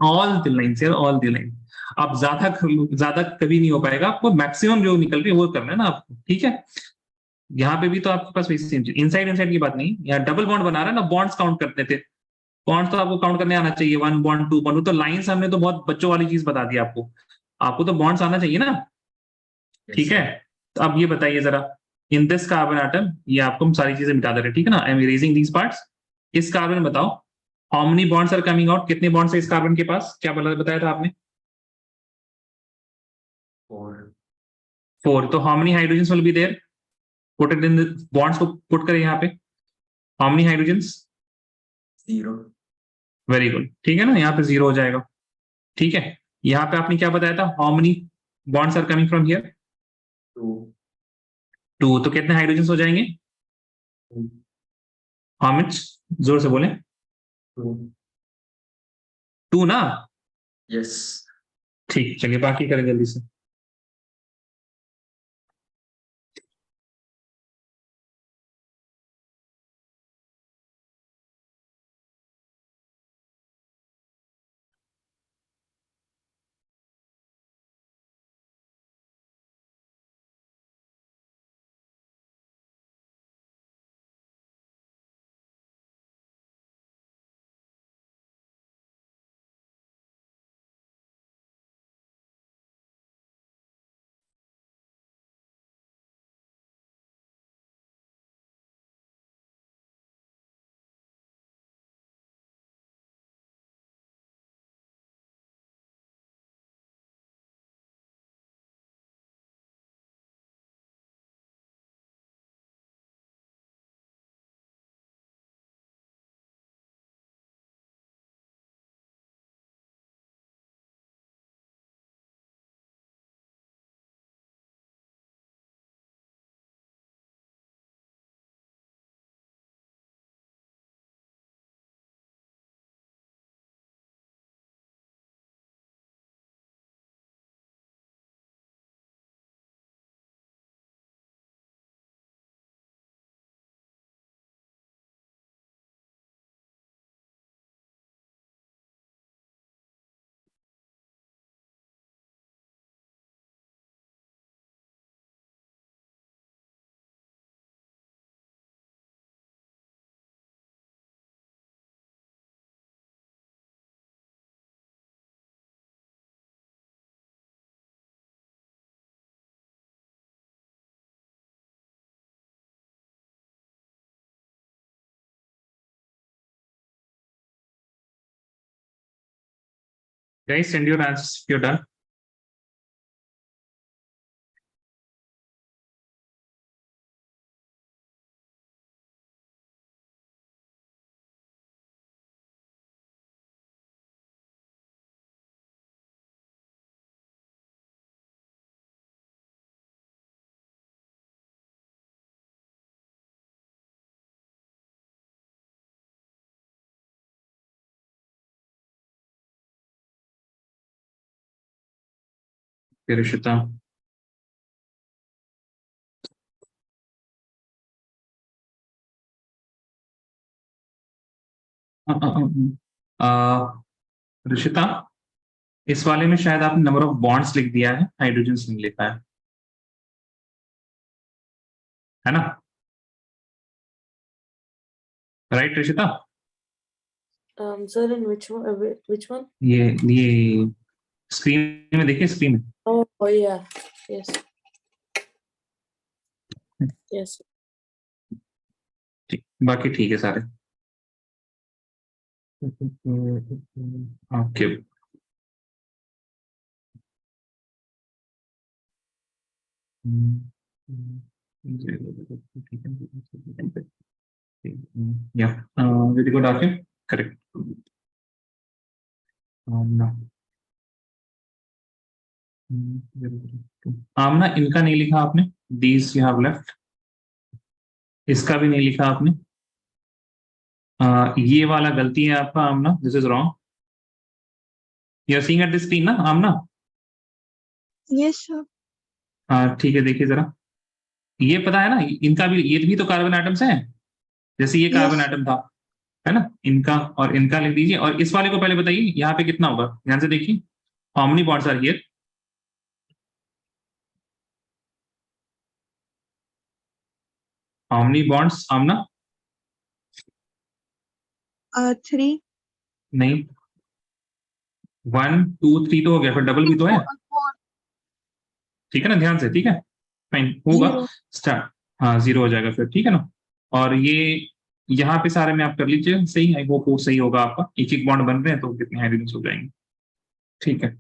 S1: ऑल द लाइन्स यार, ऑल द लाइन। आप ज्यादा कर लो, ज्यादा कभी नहीं हो पाएगा, आपको मैक्सिमम जो निकल रही है वो करना है ना आपको, ठीक है। यहाँ पे भी तो आपके पास वैसे इनसाइड इनसाइड की बात नहीं, यहाँ डबल बॉन्ड बना रहा है ना, बॉन्ड्स काउंट करते थे। बॉन्ड्स तो आपको काउंट करने आना चाहिए, वन बॉन्ड, टू बॉन्ड। तो लाइन्स हमने तो बहुत बच्चों वाली चीज बता दी आपको, आपको तो बॉन्ड्स आना चाहिए ना,
S2: Yes,
S1: ठीक है।
S2: sir.
S1: तो अब ये बताइए जरा, इन दिस कार्बन आटम, ये आपको हम सारी चीजें मिटा दे रहे हैं, ठीक है ना। I am erasing these parts. इस कार्बन में बताओ how many bonds are coming out, कितने बॉन्ड्स है इस कार्बन के पास, क्या बताया था आपने?
S2: Four.
S1: 4। तो how many hydrogens will be there, put it in the bonds को पुट करें यहाँ पे, how many hydrogens?
S2: Zero.
S1: Very good, ठीक है ना, यहाँ पे 0 हो जाएगा, ठीक है। यहाँ पे आपने क्या बताया था, how many bonds are coming from here?
S2: Two.
S1: 2। तो कितने हाइड्रोजन्स हो जाएंगे?
S2: Two.
S1: हाउ मच, जोर से बोले।
S2: Two.
S1: 2 ना,
S2: Yes.
S1: ठीक, चलिए बाकी करें जल्दी से। Guys, send your answers if you're done. फिर रिशिता, रिशिता, इस वाले में शायद आपने नंबर ऑफ बॉन्ड्स लिख दिया है, हाइड्रोजन नहीं लिखा है ना? Right Rishita?
S4: Sir, in which one? Which one?
S1: ये स्क्रीन में देखिए, स्क्रीन में।
S4: Oh yeah. Yes. Yes.
S1: ठीक, बाकी ठीक है सारे। ओके, या वेरी गुड, आके करेक्ट। आमना, इनका नहीं लिखा आपने, दीज यू हैव लेफ्ट, इसका भी नहीं लिखा आपने। ये वाला गलती है आपका Amna, this is wrong. You are seeing at the screen ना आमना?
S6: Yes, sir.
S1: हाँ ठीक है, देखिए जरा, ये पता है ना, इनका भी, ये भी तो कार्बन एटम्स हैं, जैसे ये कार्बन
S6: Yes.
S1: एटम था, है ना, इनका और इनका लिख दीजिए, और इस वाले को पहले बताइए यहाँ पे कितना होगा, ध्यान से देखिए, how many bonds are here? How many bonds Amna?
S6: 3.
S1: नहीं, 1 2 3 तो हो गया, फिर डबल भी तो है,
S6: 4.
S1: ठीक है ना, ध्यान से, ठीक है, फाइन होगा,
S6: 0.
S1: स्टार्ट, हाँ 0 हो जाएगा फिर, ठीक है ना, और ये यहाँ पे सारे में आप कर लीजिए सही, आई होप वो सही होगा आपका, एक एक बॉन्ड बन रहे हैं तो कितने हाइड्रोजन हो जाएंगे, ठीक है।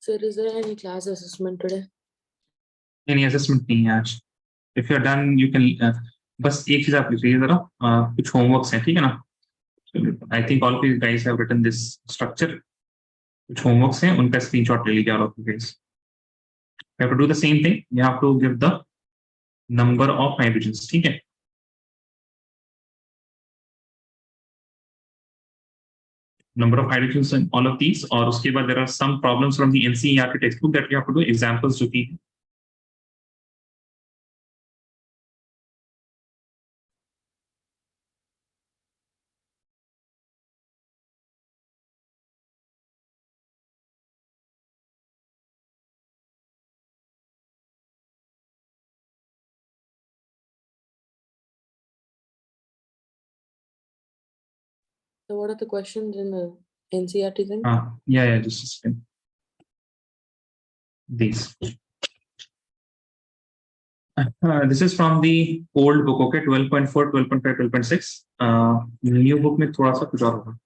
S4: Sir, is there any class assessment today?
S1: नहीं, असेसमेंट नहीं है आज, if you are done you can, बस एक चीज आप लिखिए जरा, कुछ होमवर्क्स हैं, ठीक है ना, I think all of you guys have written this structure, कुछ होमवर्क्स हैं उनका स्क्रीनशॉट ले लीजिए all of you guys, you have to do the same thing, you have to give the number of hydrogens, ठीक है, number of hydrogens in all of these, और उसके बाद there are some problems from the NCERT textbook that you have to do, examples जो की
S4: So what are the questions in the NCERT thing?
S1: yeah, just a second, these. This is from the old book, okay, 12.4, 12.5, 12.6. New book में थोड़ा सा कुछ और होगा,